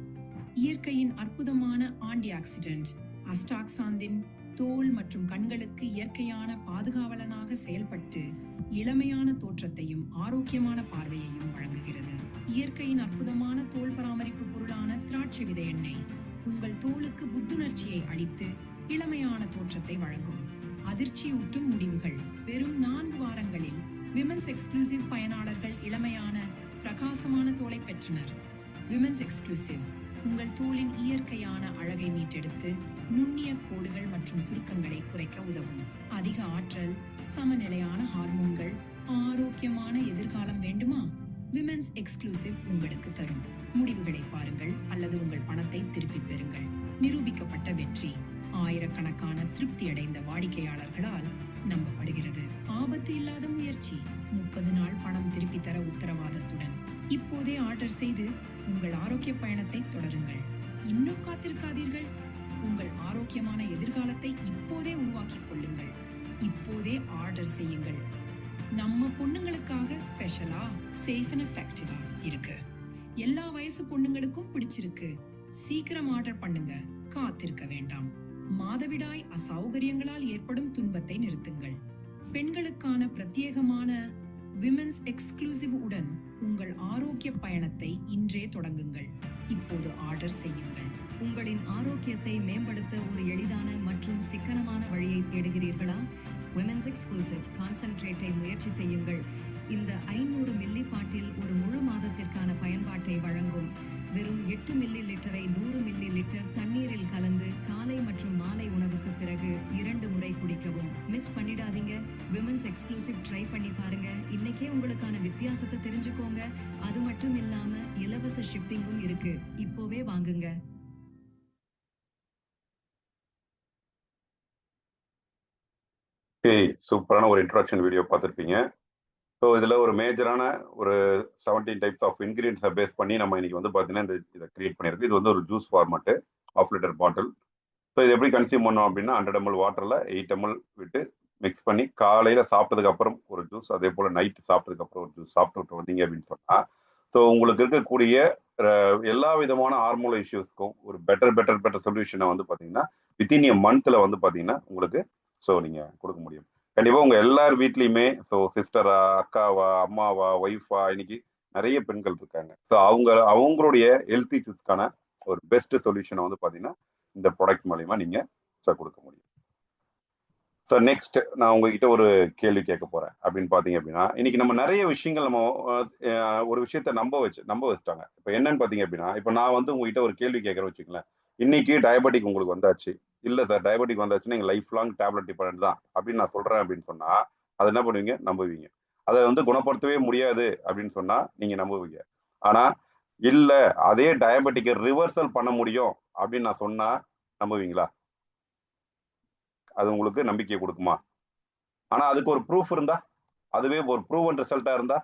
இயற்கையின் அற்புதமான ஆன்டி ஆக்சிடென்ட் அஸ்டாக்சாந்தின் தோல் மற்றும் கண்களுக்கு இயற்கையான பாதுகாவலனாக செயல்பட்டு இளமையான தோற்றத்தையும் ஆரோக்கியமான பார்வையையும் வழங்குகிறது. இயற்கையின் அற்புதமான தோல் பராமரிப்பு பொருளான திராட்சை விதை எண்ணெய் உங்கள் தோலுக்கு புத்துணர்ச்சியை அளித்து இளமையான தோற்றத்தை வழங்கும். அதிர்ச்சியூட்டும் முடிவுகள் வெறும் 4 வாரங்களில் விமென்ஸ் எக்ஸ்க்ளூசிவ் பயனாளர்கள் இளமையான பிரகாசமான தோலை பெற்றனர். விமென்ஸ் எக்ஸ்க்ளூசிவ் உங்கள் தோலின் இயற்கையான அழகை மீட்டெடுத்து நுண்ணிய கோடுகள் மற்றும் சுருக்கங்களை குறைக்க உதவும். அதிக ஆற்றல், சமநிலையான ஹார்மோன்கள், ஆரோக்கியமான எதிர்காலம் வேண்டுமா? விமென்ஸ் எக்ஸ்க்ளூசிவ் உங்களுக்கு தரும். முடிவுகளை பாருங்கள் அல்லது உங்கள் பணத்தை திருப்பிப் பெறுங்கள். நிரூபிக்கப்பட்ட வெற்றி. ஆயிரக்கணக்கான திருப்தி அடைந்த வாடிக்கையாளர்களால் நம்பப்படுகிறது. ஆபத்து இல்லாத முயற்சி. 30 நாள் பணம் திருப்பி தர உத்தரவாதத்துடன். இப்போதே ஆர்டர் செய்து உங்கள் ஆரோக்கிய பயணத்தை தொடருங்கள். இன்னும் காத்திருக்காதீர்கள். உங்கள் ஆரோக்கியமான எதிர்காலத்தை இப்போதே உருவாக்கிக் கொள்ளுங்கள். இப்போதே ஆர்டர் செய்யுங்கள். நம்ம பொண்ணுங்களுக்காக ஸ்பெஷலா சேஃப் அண்ட் எஃபெக்டிவா இருக்கு. எல்லா வயசு பொண்ணுங்களுக்கும் பிடிச்சிருக்கு. சீக்கிரம் ஆர்டர் பண்ணுங்க. காத்திருக்க வேண்டாம். மாதவிடாய் அசௌகரியங்களால் ஏற்படும் துன்பத்தை நிறுத்துங்கள். பெண்களுக்கான பிரத்யேகமான விமென்ஸ் எக்ஸ்க்ளூசிவ் உடன் உங்கள் ஆரோக்கிய பயணத்தை இன்றே தொடங்குங்கள். இப்போது ஆர்டர் செய்யுங்கள். உங்களின் ஆரோக்கியத்தை மேம்படுத்த ஒரு எளிதான மற்றும் சிக்கனமான வழியை தேடுகிறீர்களா? விமென்ஸ் எக்ஸ்க்ளூசிவ் கான்சென்ட்ரேட்டை முயற்சி செய்யுங்கள். இந்த 500 மில்லி பாட்டில் ஒரு முழு மாதத்திற்கான பயன்பாட்டை வழங்கும். வெறும் 8 மில்லி லிட்டரை 100 மில்லி லிட்டர் தண்ணீரில் கலந்து காலை மற்றும் மாலை உணவுக்கு பிறகு 2 முறை குடிக்கவும். மிஸ் பண்ணிடாதீங்க. விமென்ஸ் எக்ஸ்க்ளூசிவ் ட்ரை பண்ணி பாருங்க. இன்னைக்கே உங்களுக்கான வித்தியாசத்தை தெரிஞ்சுக்கோங்க. அது மட்டும் இல்லாம இலவச ஷிப்பிங்கும் இருக்கு. இப்போவே வாங்குங்க. சூப்பரான ஒரு இன்ட்ரோடக்ஷன் வீடியோ பார்த்துருப்பீங்க. ஸோ இதில் ஒரு மேஜரான ஒரு 17 டைப்ஸ் ஆஃப் இன்க்ரீடியன்ஸை பேஸ் பண்ணி நம்ம இன்னைக்கு வந்து பார்த்தீங்கன்னா இதை கிரியேட் பண்ணியிருக்கு. இது வந்து ஒரு juice format, 1/2 litre bottle. So இது எப்படி கன்சியூம் பண்ணோம் அப்படின்னா 100 ml வாட்டரில் 8 ml விட்டு மிக்ஸ் பண்ணி காலையில் சாப்பிட்டதுக்கு அப்புறம் ஒரு ஜூஸ், அதே போல் நைட்டு சாப்பிட்டதுக்கு அப்புறம் ஒரு ஜூஸ் சாப்பிட்டு வந்தீங்க அப்படின்னு சொன்னால், ஸோ உங்களுக்கு இருக்கக்கூடிய எல்லா விதமான ஹார்மோனல் இஷ்யூஸ்க்கும் ஒரு பெட்டர் சொல்யூஷனை வந்து பார்த்தீங்கன்னா வித்தின் எ மந்த்தில் வந்து பார்த்தீங்கன்னா உங்களுக்கு ஸோ நீங்கள் கொடுக்க முடியும். கண்டிப்பாக உங்கள் எல்லார் வீட்லேயுமே ஸோ சிஸ்டரா, அக்காவா, அம்மாவா, ஒய்ஃபா, இன்னைக்கு நிறைய பெண்கள் இருக்காங்க. ஸோ அவங்களுடைய ஹெல்த் இஷ்யூஸ்க்கான ஒரு பெஸ்ட் சொல்யூஷனை வந்து பார்த்தீங்கன்னா இந்த ப்ராடக்ட் மூலிமா நீங்கள் ஸோ கொடுக்க முடியும். ஸோ நெக்ஸ்ட் நான் உங்ககிட்ட ஒரு கேள்வி கேட்க போகிறேன். அப்படின்னு பார்த்தீங்க அப்படின்னா, இன்னைக்கு நம்ம நிறைய விஷயங்கள் நம்ம ஒரு விஷயத்த நம்ப வச்சுட்டாங்க. இப்போ என்னன்னு பார்த்தீங்க அப்படின்னா, இப்போ நான் வந்து உங்ககிட்ட ஒரு கேள்வி கேட்குறேன் வச்சுக்கங்களேன். இன்னைக்கு டயபெட்டிக் உங்களுக்கு வந்தாச்சு. இல்லை சார், டயபெட்டிக் வந்தாச்சுன்னா நீங்கள் லைஃப் லாங் டேப்லெட் டிபெண்ட் தான் அப்படின்னு நான் சொல்கிறேன் அப்படின்னு சொன்னால், அதை என்ன பண்ணுவீங்க? நம்புவீங்க. அதை வந்து குணப்படுத்தவே முடியாது அப்படின்னு சொன்னால் நீங்கள் நம்புவீங்க. ஆனால் இல்லை, அதே டயபெட்டிக்கை ரிவர்சல் பண்ண முடியும் அப்படின்னு நான் சொன்னால் நம்புவீங்களா? அது உங்களுக்கு நம்பிக்கை கொடுக்குமா? ஆனால் அதுக்கு ஒரு ப்ரூஃப் இருந்தா, அதுவே ஒரு ப்ரூவன் ரிசல்ட்டாக இருந்தா,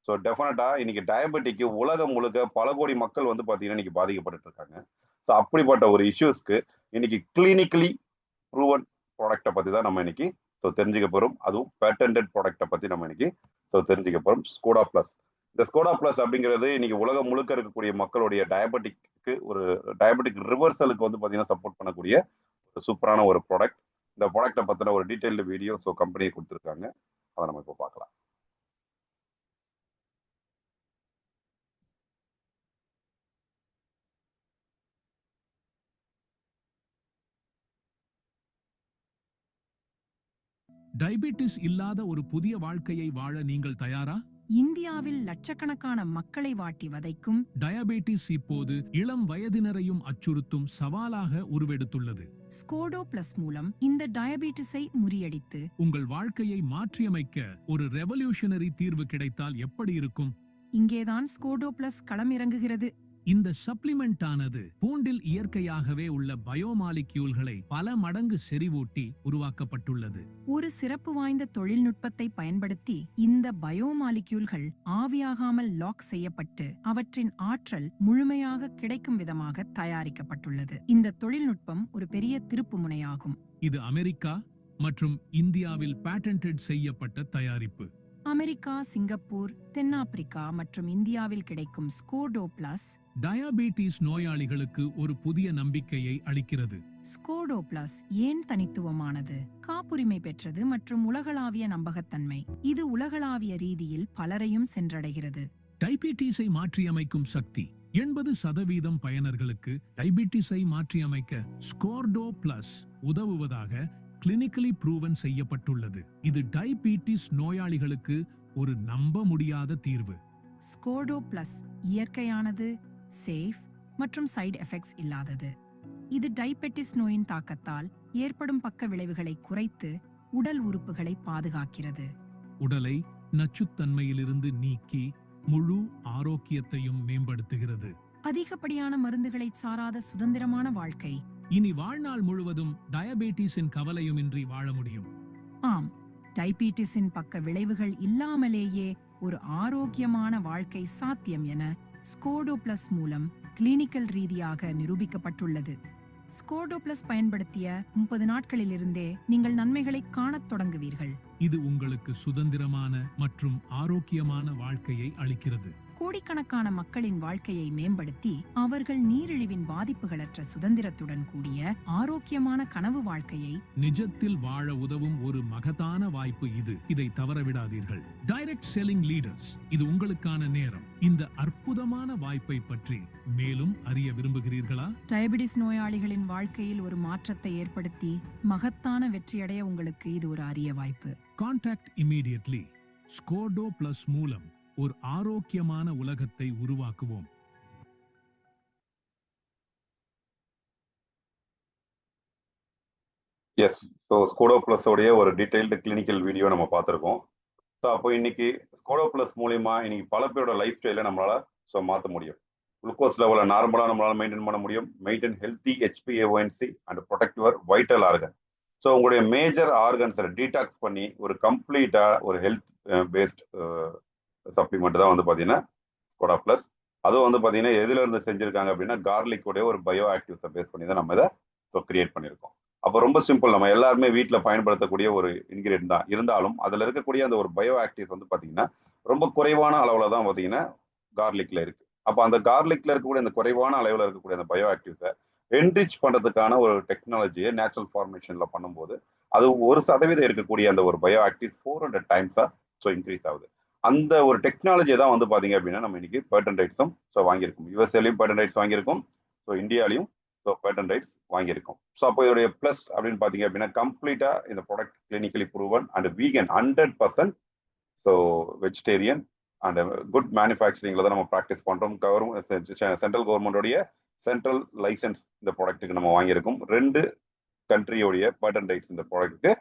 ஸோ டெஃபினட்டாக இன்னைக்கு டயபெட்டிக்கு உலகம் முழுக்க பல கோடி மக்கள் வந்து பார்த்தீங்கன்னா இன்னைக்கு பாதிக்கப்பட்டு இருக்காங்க. ஸோ அப்படிப்பட்ட ஒரு இஷ்யூஸ்க்கு இன்னைக்கு கிளினிக்கலி ப்ரூவன் ப்ராடக்டை பற்றி தான் நம்ம இன்னைக்கு ஸோ தெரிஞ்சுக்க போகிறோம். அதுவும் பேட்டன்டட் ப்ராடக்டை பற்றி நம்ம இன்னைக்கு ஸோ தெரிஞ்சுக்க போகிறோம். Skoda plus. இந்த ஸ்கோடா ப்ளஸ் அப்படிங்கிறது இன்னைக்கு உலகம் முழுக்க இருக்கக்கூடிய மக்களுடைய டயபெட்டிக் ரிவர்சலுக்கு வந்து பார்த்தீங்கன்னா சப்போர்ட் பண்ணக்கூடிய ஒரு சூப்பரான ஒரு ப்ராடக்ட். இந்த ப்ராடக்டை பற்றின ஒரு டீட்டெயில்டு வீடியோ ஸோ கம்பெனியை கொடுத்துருக்காங்க. அதை நம்ம இப்போ பார்க்கலாம். டயபெட்டிஸ் இல்லாத ஒரு புதிய வாழ்க்கையை வாழ நீங்கள் தயாரா? இந்தியாவில் லட்சக்கணக்கான மக்களை வாட்டி வதைக்கும் டயபெட்டிஸ் இப்போது இளம் வயதினரையும் அச்சுறுத்தும் சவாலாக உருவெடுத்துள்ளது. ஸ்கோடோ பிளஸ் மூலம் இந்த டயபெட்டிஸை முறியடித்து உங்கள் வாழ்க்கையை மாற்றியமைக்க ஒரு ரெவல்யூஷனரி தீர்வு கிடைத்தால் எப்படி இருக்கும்? இங்கேதான் ஸ்கோடோ பிளஸ் களமிறங்குகிறது. இந்த சப்ளிமெண்ட் ஆனது பூண்டில் இயற்கையாகவே உள்ள பயோமாலிக்யூல்களை பல மடங்கு செறிவூட்டி உருவாக்கப்பட்டுள்ளது. ஒரு சிறப்பு வாய்ந்த தொழில்நுட்பத்தை பயன்படுத்தி இந்த பயோமாலிக்யூல்கள் ஆவியாகாமல் லாக் செய்யப்பட்டு அவற்றின் ஆற்றல் முழுமையாக கிடைக்கும் விதமாக தயாரிக்கப்பட்டுள்ளது. இந்த தொழில்நுட்பம் ஒரு பெரிய திருப்புமுனையாகும். இது அமெரிக்கா மற்றும் இந்தியாவில் பேட்டன்டட் செய்யப்பட்ட தயாரிப்பு. அமெரிக்கா, சிங்கப்பூர், தென்னாப்பிரிக்கா மற்றும் இந்தியாவில் கிடைக்கும் ஸ்கோடோ பிளஸ் டயாபெட்டிஸ் நோயாளிகளுக்கு ஒரு புதிய நம்பிக்கையை அளிக்கிறது. ஸ்கோடோ பிளஸ் ஏன் தனித்துவமானது? காப்புரிமை பெற்றது மற்றும் உலகளாவிய நம்பகத்தன்மை. இது உலகளாவிய ரீதியில் பலரையும் சென்றடைகிறது. டயபெட்டிஸை மாற்றியமைக்கும் சக்தி. 80% பயனர்களுக்கு டயபெட்டிஸை மாற்றியமைக்க ஸ்கோர்டோ பிளஸ் உதவுவதாக கிளினிக்கலி ப்ரூவன் செய்யப்பட்டுள்ளது. இது டயபெட்டிஸ் நோயாளிகளுக்கு ஒரு நம்ப முடியாத தீர்வு. ஸ்கோடோ பிளஸ் இயற்கையானது, சேஃப் மற்றும் சைடு எஃபெக்ட்ஸ் இல்லாதது. இது டயபெட்டிஸ் நோயின் தாக்கத்தால் ஏற்படும் பக்க விளைவுகளை குறைத்து உடல் உறுப்புகளை பாதுகாக்கிறது. உடலை நச்சுத்தன்மையிலிருந்து நீக்கி முழு ஆரோக்கியத்தையும் மேம்படுத்துகிறது. அதிகப்படியான மருந்துகளை சாராத சுதந்திரமான வாழ்க்கை. இனி வாழ்நாள் முழுவதும் டயபெட்டிஸின் கவலையுமின்றி வாழ முடியும். ஆம், டயபெட்டிஸின் பக்க விளைவுகள் இல்லாமலேயே ஒரு ஆரோக்கியமான வாழ்க்கை சாத்தியம் என ஸ்கோடோ பிளஸ் மூலம் கிளினிக்கல் ரீதியாக நிரூபிக்கப்பட்டுள்ளது. ஸ்கோடோ பிளஸ் பயன்படுத்திய 30 நாட்களிலிருந்தே நீங்கள் நன்மைகளை காணத் தொடங்குவீர்கள். இது உங்களுக்கு சுதந்திரமான மற்றும் ஆரோக்கியமான வாழ்க்கையை அளிக்கிறது. கோடிக்கணக்கான மக்களின் வாழ்க்கையை மேம்படுத்தி அவர்கள் நீரிழிவின் பாதிப்புகளற்ற சுதந்திரத்துடன் கூடிய ஆரோக்கியமான கனவு வாழ்க்கையை நிஜத்தில் வாழ உதவும் ஒரு மகத்தான வாய்ப்பு இது. இதை தவறவிடாதீர்கள். டைரக்ட் செல்லிங் லீடர்ஸ், இது உங்களுக்கான நேரம். இந்த அற்புதமான வாய்ப்பை பற்றி மேலும் அறிய விரும்புகிறீர்களா? டயபெட்டிஸ் நோயாளிகளின் வாழ்க்கையில் ஒரு மாற்றத்தை ஏற்படுத்தி மகத்தான வெற்றியடைய உங்களுக்கு இது ஒரு அரிய வாய்ப்பு. Contact immediately. ஸ்கோடோ பிளஸ் மூலம் ஒரு ஆரோக்கியமான உலகத்தை உருவாக்குவோம். எஸ். ஸோ ஸ்கோடோ பிளஸ் உடைய ஒரு டீடைல்டு கிளினிக்கல் வீடியோ நம்ம பார்த்துருக்கோம். ஸோ அப்போ இன்னைக்கு ஸ்கோடோ பிளஸ் மூலியமா இன்னைக்கு பல பேரோட லைஃப் ஸ்டைலை நம்மளால மாற்ற முடியும். குளுக்கோஸ் லெவலை நார்மலாக நம்மளால மெயின்டைன் பண்ண முடியும். Maintain healthy HbA1c and protect your vital organ. So உங்களுடைய மேஜர் ஆர்கன்ஸை டீடாக்ஸ் பண்ணி ஒரு கம்ப்ளீட்டாக ஒரு ஹெல்த் பேஸ்ட் சப்ளிமெண்ட் தான் வந்து பார்த்தீங்கன்னா ஸ்கோடா ப்ளஸ். அதுவும் வந்து பார்த்தீங்கன்னா எதுல இருந்து செஞ்சிருக்காங்க அப்படின்னா கார்லிக்கோடைய ஒரு பயோ ஆக்டிவ்ஸை பேஸ் பண்ணி தான் நம்ம இதை கிரியேட் பண்ணியிருக்கோம். அப்போ ரொம்ப சிம்பிள், நம்ம எல்லாருமே வீட்டில் பயன்படுத்தக்கூடிய ஒரு இன்கிரியன்ட் தான். இருந்தாலும் அதில் இருக்கக்கூடிய அந்த ஒரு பயோ ஆக்டிவ்ஸ் வந்து பார்த்தீங்கன்னா ரொம்ப குறைவான அளவில் தான் பார்த்தீங்கன்னா கார்லிக்கில் இருக்கு. அப்போ அந்த கார்லிக்கில் இருக்கக்கூடிய அந்த குறைவான அளவில் இருக்கக்கூடிய அந்த பயோ ஆக்டிவ்ஸை என்ரிச் பண்ணுறதுக்கான ஒரு டெக்னாலஜியை நேச்சுரல் ஃபார்மேஷனில் பண்ணும்போது அது 1% இருக்கக்கூடிய அந்த ஒரு பயோ ஆக்டிவ் 400 டைம்ஸாக இன்க்ரீஸ் ஆகுது. அந்த ஒரு டெக்னாலஜியை தான் வந்து பார்த்தீங்க அப்படின்னா நம்ம இன்னைக்கு பேட்டன் ரைட்ஸும் வாங்கியிருக்கோம். யூஎஸ்ஏலையும் பேட்டன் ரைட்ஸ் வாங்கியிருக்கோம். இந்தியாலையும் பேட்டன் ரைட்ஸ் வாங்கியிருக்கோம். ஸோ அப்போ இதோடைய ப்ளஸ் அப்படின்னு பார்த்தீங்க அப்படின்னா கம்ப்ளீட்டாக இந்த product clinically proven and vegan 100%. Vegetarian and good மேனுஃபேக்சரிங்ல தான் நம்ம ப்ராக்டிஸ் பண்ணுறோம். சென்ட்ரல் கவர்மெண்டோடைய சென்ட்ரல் லைசன்ஸ் இந்த ப்ராடக்ட்டுக்கு நம்ம வாங்கியிருக்கோம். 2 கண்ட்ரியோடைய பேட்டன் ரைட்ஸ் இந்த ப்ராடக்ட்டுக்கு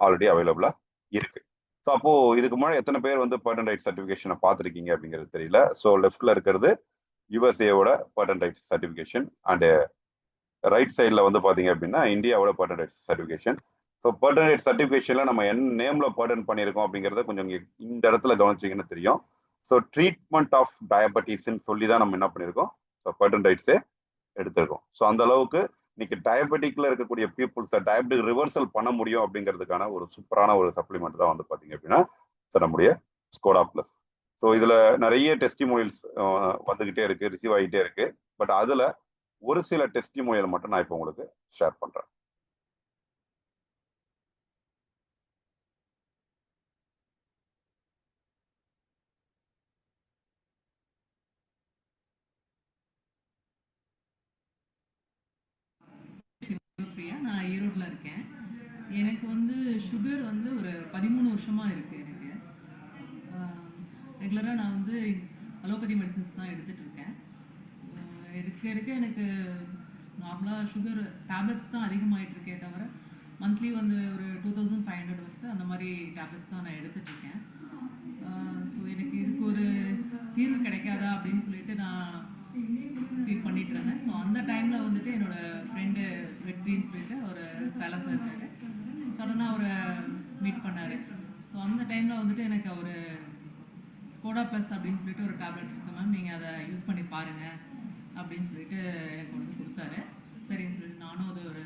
ஆல்ரெடி அவைலபிளாக இருக்கு. ஸோ அப்போ இதுக்கு முன்னாடி எத்தனை பேர் வந்து பேட்டன் ரைட்ஸ் சர்டிஃபிகேஷனை பார்த்துருக்கீங்க அப்படிங்கிறது தெரியல. ஸோ லெஃப்ட்ல இருக்கிறது யுஎஸ்ஏவோட patent rights certification and right சைடில் வந்து பார்த்தீங்க அப்படின்னா இந்தியாவோட patent rights certification. So patent rights சர்டிஃபிகேஷனில் நம்ம என்ன நேமில் பேட்டன் பண்ணியிருக்கோம் அப்படிங்கிறத கொஞ்சம் இந்த இடத்துல கவனிச்சிங்கன்னு தெரியும். ஸோ ட்ரீட்மெண்ட் ஆஃப் டயபெட்டிஸ்ன்னு சொல்லி தான் நம்ம என்ன பண்ணியிருக்கோம், பேட்டன் ரைட்ஸே எடுத்திருக்கோம். ஸோ அந்த அளவுக்கு இன்னைக்கு டயபெட்டிக்ல இருக்கக்கூடிய பீப்புள்ஸை டயபெட்டிக் ரிவர்சல் பண்ண முடியும் அப்படிங்கிறதுக்கான ஒரு சூப்பரான ஒரு சப்ளிமெண்ட் தான் வந்து பார்த்தீங்க அப்படின்னா நம்முடைய ஸ்கோடா ப்ளஸ். ஸோ இதில் நிறைய டெஸ்டிமோனியல்ஸ் வந்துகிட்டே இருக்கு, ரிசீவ் ஆகிட்டே இருக்கு. பட் அதில் ஒரு சில டெஸ்டிமோனியல் மட்டும் நான் இப்போ உங்களுக்கு ஷேர் பண்றேன். பிரியா, நான் ஈரோட்டில் இருக்கேன். எனக்கு வந்து சுகர் வந்து ஒரு 13 வருஷமாக இருக்குது. எனக்கு ரெகுலராக நான் வந்து அலோபதி மெடிசன்ஸ் தான் எடுத்துகிட்டு இருக்கேன். எடுக்க எனக்கு நார்மலாக சுகர் டேப்லெட்ஸ் தான் அதிகமாகிட்டு இருக்கே தவிர மந்த்லி வந்து ஒரு 2500 வந்து அந்த மாதிரி டேப்லெட்ஸ் தான் நான் எடுத்துகிட்ருக்கேன். ஸோ எனக்கு இதுக்கு ஒரு தீர்வு கிடைக்காதா அப்படின்னு சொல்லிட்டு நான் ஃபீல் பண்ணிட்டு இருந்தேன். ஸோ அந்த டைமில் வந்துட்டு என்னோடய ஃப்ரெண்டு வெற்றின்னு சொல்லிட்டு ஒரு சேலத்தில் இருக்காரு. சடனாக அவரை மீட் பண்ணார். ஸோ அந்த டைமில் வந்துட்டு எனக்கு ஒரு ஸ்கோடா ப்ளஸ் அப்படின்னு சொல்லிட்டு ஒரு டேப்லெட் இருக்குது மேம், நீங்கள் அதை யூஸ் பண்ணி பாருங்கள் அப்படின்னு சொல்லிட்டு எனக்கு வந்து கொடுத்தாரு. சரின்னு சொல்லிட்டு நானும் அது ஒரு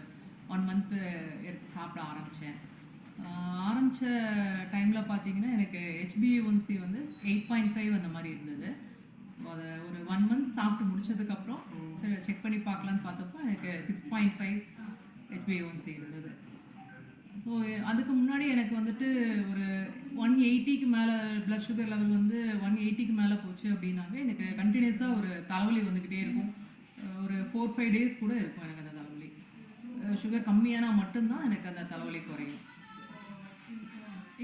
1 மந்த்து எடுத்து சாப்பிட ஆரம்பித்த டைமில் பார்த்தீங்கன்னா எனக்கு HbA1c வந்து 8.5 அந்த மாதிரி இருந்தது. ஸோ அதை ஒரு 1 மந்த் சாப்பிட்டு முடிச்சதுக்கப்புறம் சரி செக் பண்ணி பார்க்கலான்னு பார்த்தப்போ எனக்கு 6.5 HbA1c இருந்தது. ஸோ அதுக்கு முன்னாடி எனக்கு வந்துட்டு ஒரு 180க்கு மேலே ப்ளட் சுகர் லெவல் வந்து 180க்கு மேலே போச்சு அப்படின்னாவே எனக்கு கண்டினியூஸாக ஒரு தலைவலி வந்துக்கிட்டே இருக்கும். ஒரு 4-5 டேஸ் கூட இருக்கும் எனக்கு அந்த தலைவலி. சுகர் கம்மியானா மட்டும்தான் எனக்கு அந்த தலைவலி குறையும்.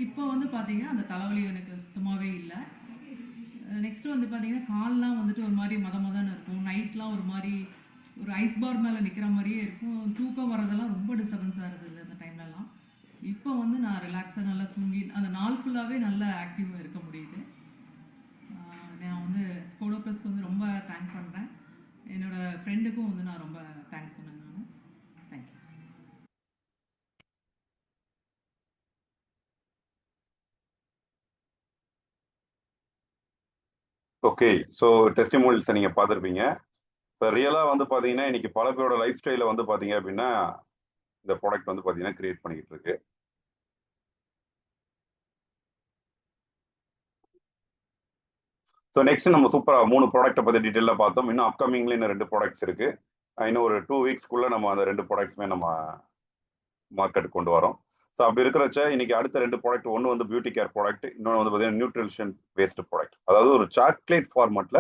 இப்போ வந்து பார்த்தீங்கன்னா அந்த தலைவலி எனக்கு சுத்தமாகவே இல்லை. நெக்ஸ்ட்டு வந்து பார்த்தீங்கன்னா கால்லாம் வந்துட்டு ஒரு மாதிரி மதன்னு இருக்கும். நைட்லாம் ஒரு மாதிரி ஒரு ஐஸ் பார் மேலே நிற்கிற மாதிரியே இருக்கும். தூக்கம் வரதெல்லாம் ரொம்ப டிஸ்டர்பன்ஸாக இருந்தது அந்த டைம்லலாம். இப்போ வந்து நான் ரிலாக்ஸாக நல்லா தூங்கி அந்த நாள் ஃபுல்லாகவே நல்லா ஆக்டிவாக இருக்க முடியுது. நான் வந்து ஸ்கோடா ப்ளஸ்க்கு வந்து ரொம்ப தேங்க் பண்ணுறேன். என்னோடய ஃப்ரெண்டுக்கும் வந்து நான் ரொம்ப தேங்க்ஸ் சொன்னேன். நான் தேங்க்யூ. ஓகே. ஸோ டெஸ்டிமோனியல்ஸை நீங்கள் பார்த்துருப்பீங்க. ஸோ ரியலாக வந்து பார்த்தீங்கன்னா இன்னைக்கு பல பேரோட லைஃப் ஸ்டைலில் வந்து பார்த்தீங்க அப்படின்னா இந்த ப்ராடக்ட் வந்து பார்த்தீங்கன்னா கிரியேட் பண்ணிக்கிட்டு இருக்கு. ஸோ நெக்ஸ்ட் நம்ம சூப்பராக 3 ப்ராடக்ட்டை பற்றி டீட்டெயிலாக பார்த்தோம். இன்னும் அப்கமிங்ல இன்னும் 2 ப்ராடக்ட்ஸ் இருக்கு. இன்னும் ஒரு 2 வீக்ஸ்க்குள்ள நம்ம அந்த 2 ப்ராடக்ட்ஸுமே நம்ம மார்க்கெட்டுக்கு கொண்டு வரோம். ஸோ அப்படி இருக்கிறச்ச இன்னைக்கு அடுத்த 2 ப்ராடக்ட், ஒன்று வந்து பியூட்டி கேர் ப்ராடக்ட், இன்னொன்று வந்து பார்த்தீங்கன்னா நியூட்ரிஷன் பேஸ்டு ப்ராடக்ட். அதாவது ஒரு சாக்லேட் ஃபார்மேட்ல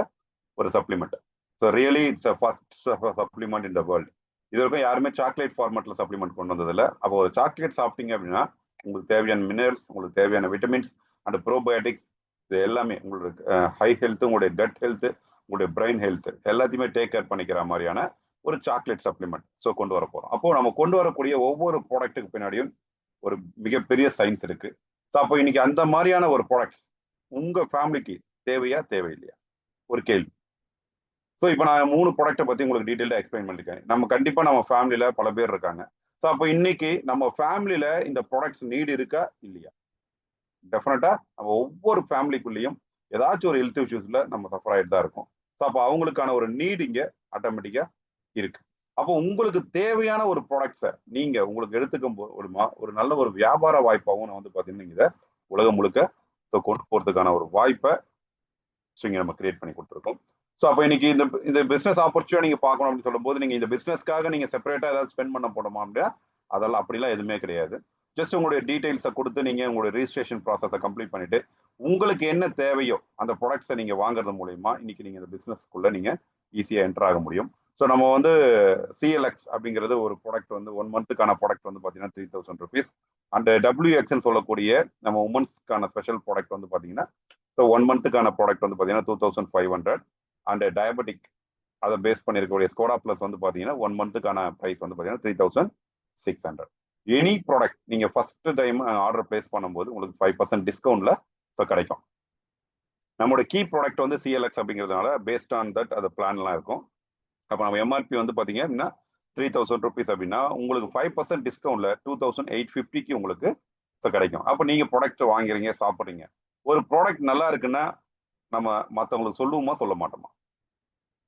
ஒரு supplement. So really it's first supplement in the world. இது வரைக்கும் யாருமே சாக்லேட் ஃபார்மேட்ல சப்ளிமெண்ட் கொண்டு வந்ததில்லை. அப்போ ஒரு சாக்லேட் சாப்பிட்டீங்க அப்படின்னா உங்களுக்கு தேவையான மினரல்ஸ், உங்களுக்கு தேவையான விட்டமின்ஸ் அண்ட் ப்ரோபயோட்டிக்ஸ், இது எல்லாமே உங்களுக்கு ஹை ஹெல்த், உங்களுடைய கட் ஹெல்த், உங்களுடைய பிரெயின் ஹெல்த் எல்லாத்தையுமே டேக் கேர் பண்ணிக்கிற மாதிரியான ஒரு சாக்லேட் சப்ளிமெண்ட் ஸோ கொண்டு வர போறோம். அப்போ நம்ம கொண்டு வரக்கூடிய ஒவ்வொரு ப்ராடக்ட்டுக்கு பின்னாடியும் ஒரு மிகப்பெரிய சயின்ஸ் இருக்கு. ஸோ அப்போ இன்னைக்கு அந்த மாதிரியான ஒரு ப்ராடக்ட்ஸ் உங்க ஃபேமிலிக்கு தேவையா தேவையில்லையா ஒரு கேள்வி. ஸோ இப்போ நான் 3 ப்ராடக்ட்டை பத்தி உங்களுக்கு டீட்டெயிலாக எக்ஸ்பிளைன் பண்ணிருக்கேன். நம்ம கண்டிப்பா நம்ம ஃபேமிலியில பல பேர் இருக்காங்க. ஸோ அப்போ இன்னைக்கு நம்ம ஃபேமிலியில இந்த ப்ராடக்ட்ஸ் நீடு இருக்கா இல்லையா? டெஃபினட்டா நம்ம ஒவ்வொரு ஃபேமிலிக்குள்ளேயும் ஏதாச்சும் ஒரு ஹெல்த் இஷ்யூஸ்ல நம்ம சஃபர் ஆகிட்டு தான் இருக்கும். ஸோ அப்போ அவங்களுக்கான ஒரு நீடு இங்க ஆட்டோமேட்டிக்கா இருக்கு. அப்போ உங்களுக்கு தேவையான ஒரு ப்ராடக்ட்ஸை நீங்க உங்களுக்கு எடுத்துக்கும் ஒரு நல்ல ஒரு வியாபார வாய்ப்பாகவும் நான் வந்து பாத்தீங்கன்னா இதை உலகம் முழுக்க கொண்டு போறதுக்கான ஒரு வாய்ப்பை இங்க நம்ம கிரியேட் பண்ணி கொடுத்துருக்கோம். ஸோ அப்போ இன்னைக்கு இந்த பிசினஸ் ஆப்பர்ச்சுனிட்டி நீங்க பார்க்கணும் அப்படின்னு சொல்லும்போது நீங்க இந்த பிசினஸ்க்காக நீங்க செப்பரேட்டா ஏதாவது ஸ்பெண்ட் பண்ண போடுமா அப்படின்னா அதெல்லாம் அப்படிலாம் எதுவுமே கிடையாது. ஜஸ்ட் உங்களுடைய டீடைல்ஸை கொடுத்து நீங்க உங்களுடைய ரெஜிஸ்ட்ரேஷன் ப்ராசஸை கம்ப்ளீட் பண்ணிட்டு உங்களுக்கு என்ன தேவையோ அந்த ப்ராடக்ட்ஸை நீங்க வாங்குறது மூலயமா இன்னைக்கு நீங்க இந்த பிசினஸ்க்குள்ள நீங்க ஈஸியா என்டர் ஆக முடியும். ஸோ நம்ம வந்து சிஎல்எக்ஸ் அப்படிங்கிறது ஒரு ப்ராடக்ட் வந்து 1 மந்த்துக்கான ப்ராடக்ட் வந்து பார்த்தீங்கன்னா 3000 rupees. அண்ட் டபிள்யூஎக்ஸ்ன்னு சொல்லக்கூடிய நம்ம உமன்ஸ்க்கான ஸ்பெஷல் ப்ராடக்ட் வந்து பார்த்தீங்கன்னா ஸோ 1 மந்த்துக்கான ப்ராடக்ட் வந்து பார்த்தீங்கன்னா 2500. அண்ட் டயபெட்டிக் அதை பேஸ் பண்ணியிருக்கக்கூடிய ஸ்கோடா பிளஸ் வந்து பார்த்தீங்கன்னா 1 மந்த்துக்கான ப்ரைஸ் வந்து பார்த்தீங்கன்னா 3600. எனி ப்ராடக்ட் நீங்க ஃபர்ஸ்ட் டைம் ஆர்டர் பிளேஸ் பண்ணும்போது உங்களுக்கு 5% டிஸ்கவுண்ட்ல ஸோ கிடைக்கும். நம்மளோட கீ ப்ராடக்ட் வந்து சிஎல்எக்ஸ் அப்படிங்கிறதுனால பேஸ்ட் ஆன் தட் அது பிளான்லாம் இருக்கும். அப்போ நம்ம எம்ஆர்பி வந்து பார்த்தீங்க அப்படின்னா 3000 rupees அப்படின்னா உங்களுக்கு 5% டிஸ்கவுண்ட்ல 2850க்கு உங்களுக்கு கிடைக்கும். அப்போ நீங்க ப்ராடக்ட் வாங்குறீங்க, சாப்பிட்றீங்க. ஒரு ப்ராடக்ட் நல்லா இருக்குன்னா நம்ம மற்றவங்களுக்கு சொல்லுவோமா சொல்ல மாட்டோமா?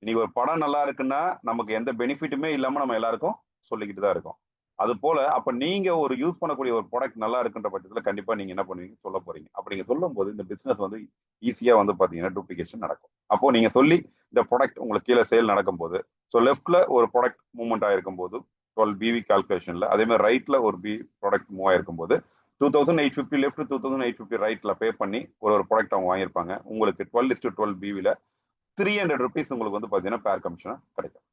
இன்னைக்கு ஒரு படம் நல்லா இருக்குன்னா நமக்கு எந்த பெனிஃபிட்டுமே இல்லாம நம்ம எல்லாருக்கும் சொல்லிக்கிட்டு தான் இருக்கோம். அது போல அப்ப நீங்க ஒரு யூஸ் பண்ணக்கூடிய ஒரு ப்ராடக்ட் நல்லா இருக்குன்ற பட்சத்துல கண்டிப்பா நீங்க என்ன பண்ணுவீங்க சொல்ல போறீங்க. அப்படி நீங்க சொல்லும் போது இந்த பிசினஸ் வந்து ஈஸியா வந்து பாத்தீங்கன்னா டூப்ளிகேஷன் நடக்கும். அப்போ நீங்க சொல்லி இந்த ப்ராடக்ட் உங்களுக்கு கீழே சேல் நடக்கும்போது ஸோ லெஃப்ட்ல ஒரு ப்ராடக்ட் மூவ்மெண்ட் ஆயிருக்கும் போது 12 பிவி கால்குலேஷன்ல அதே மாதிரி ரைட்ல ஒரு ப்ராடக்ட் மூவ் ஆயிருக்கும் போது 2850 லெஃப்ட் 2850 ரைட்ல பே பண்ணி ஒரு ப்ராடக்ட் அவங்க வாங்கியிருப்பாங்க. உங்களுக்கு 12:12 பிவில 300 rupees உங்களுக்கு வந்து பாத்தீங்கன்னா பேர் கமிஷனா கிடைக்கும்.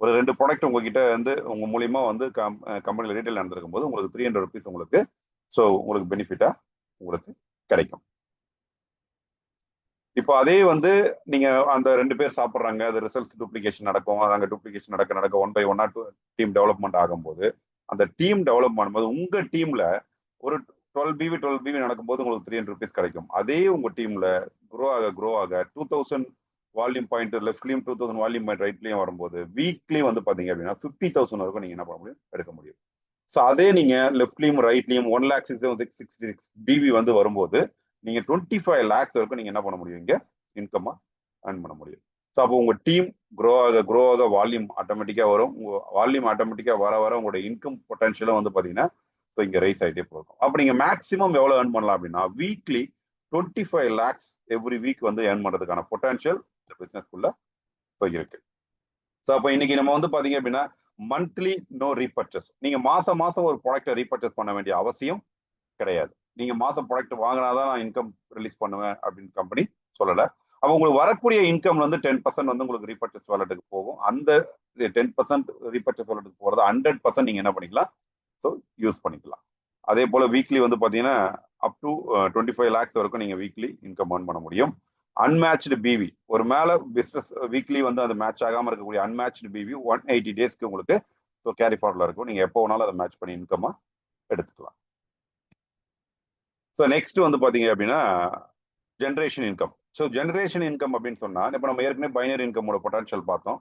ஒரு 2 ப்ராடக்ட் உங்ககிட்ட வந்து உங்க மூலியமா வந்து கம்பெனில ரீட்டைல் நடந்திருக்கும் போது உங்களுக்கு 300 rupees உங்களுக்கு ஸோ உங்களுக்கு பெனிஃபிட்டா உங்களுக்கு கிடைக்கும். இப்போ அதே வந்து நீங்க அந்த 2 பேர் சாப்பிட்றாங்க, அது ரிசல்ட்ஸ் டூப்ளிகேஷன் நடக்கும். அங்கே டூப்ளிகேஷன் நடக்க 1 by 1 டீம் டெவலப்மெண்ட் ஆகும்போது அந்த டீம் டெவலப் பண்ணும்போது உங்க டீம்ல ஒரு 12 பிவி நடக்கும்போது உங்களுக்கு 300 rupees கிடைக்கும். அதே உங்க டீம்ல க்ரோ ஆக 2000 வால்யூம் பாயிண்ட் லெஃப்ட்லயும் 2000 வால்யூம் பாயிண்ட் ரைட்லயும் வரும்போது வீக்லி வந்து பாத்தீங்க அப்படின்னா 50,000 வரைக்கும் நீங்க என்ன பண்ண முடியும் எடுக்க முடியும். ஸோ அதே நீங்க லெஃப்ட்லயும் ரைட்லயும் 1,66,666 பிவி வந்து வரும்போது நீங்க 25 lakhs வரைக்கும் நீங்க என்ன பண்ண முடியும் இங்க இன்கமா ஏர்ன் பண்ண முடியும். ஸோ அப்போ உங்க டீம் க்ரோ ஆக வால்யூம் ஆட்டோமேட்டிக்கா வரும். உங்க வால்யூம் ஆட்டோமேட்டிக்கா வர உங்களோட இன்கம் பொட்டன்ஷியலும் வந்து பாத்தீங்கன்னா ஸோ இங்க ரைஸ் ஆகிட்டே போகும். அப்போ நீங்க மேக்ஸிமம் எவ்வளவு ஏர்ன் பண்ணலாம் அப்படின்னா வீக்லி 25 lakhs எவ்ரி வீக் வந்து ஏர்ன் பண்றதுக்கான பொட்டன்ஷியல் இந்த பிசினஸ்க்குள்ள இருக்கு. ஸோ அப்போ இன்னைக்கு நம்ம வந்து பாத்தீங்க அப்படின்னா மந்த்லி நோ ரீபர்ச்சேஸ். நீங்க மாசம் ஒரு ப்ராடக்ட்டை ரீபர்ச்சேஸ் பண்ண வேண்டிய அவசியம் கிடையாது. நீங்க மாசம் ப்ராடக்ட் வாங்கினாதான் நான் இன்கம் ரிலீஸ் பண்ணுவேன் அப்படின்னு கம்பெனி சொல்லல. அப்போ உங்களுக்கு வரக்கூடிய இன்கம் வந்து 10% வந்து உங்களுக்கு ரீபர்ச்சேஸ் வாலெட்டுக்கு போகும். அந்த 10% ரீபர்ச்சேஸ் வாலெட்டுக்கு போறது 100% நீங்க என்ன பண்ணிக்கலாம் ஸோ யூஸ் பண்ணிக்கலாம். அதே போல வீக்லி வந்து பாத்தீங்கன்னா அப் டு 25 lakhs வரைக்கும் நீங்க வீக்லி இன்கம் ஏர்ன் பண்ண முடியும். அன்மேட்ச்டு பிவி ஒரு மேல பிசினஸ் வீக்லி வந்து அது மேட்ச் ஆகாம இருக்கக்கூடிய அன்மேட்ச்டு பிவி 180 daysக்கு உங்களுக்கு ஸோ கேரி ஃபார்வர்ட்ல இருக்கும். நீங்க எப்போ வேணாலும் அதை மேட்ச் பண்ணி இன்கமா எடுத்துக்கலாம். ஸோ நெக்ஸ்ட் வந்து பாத்தீங்க அப்படின்னா generation income. So generation income அப்படின்னு சொன்னா இப்போ நம்ம ஏற்கனவே பைனரி இன்கமோட பொட்டன்ஷியல் பார்த்தோம்.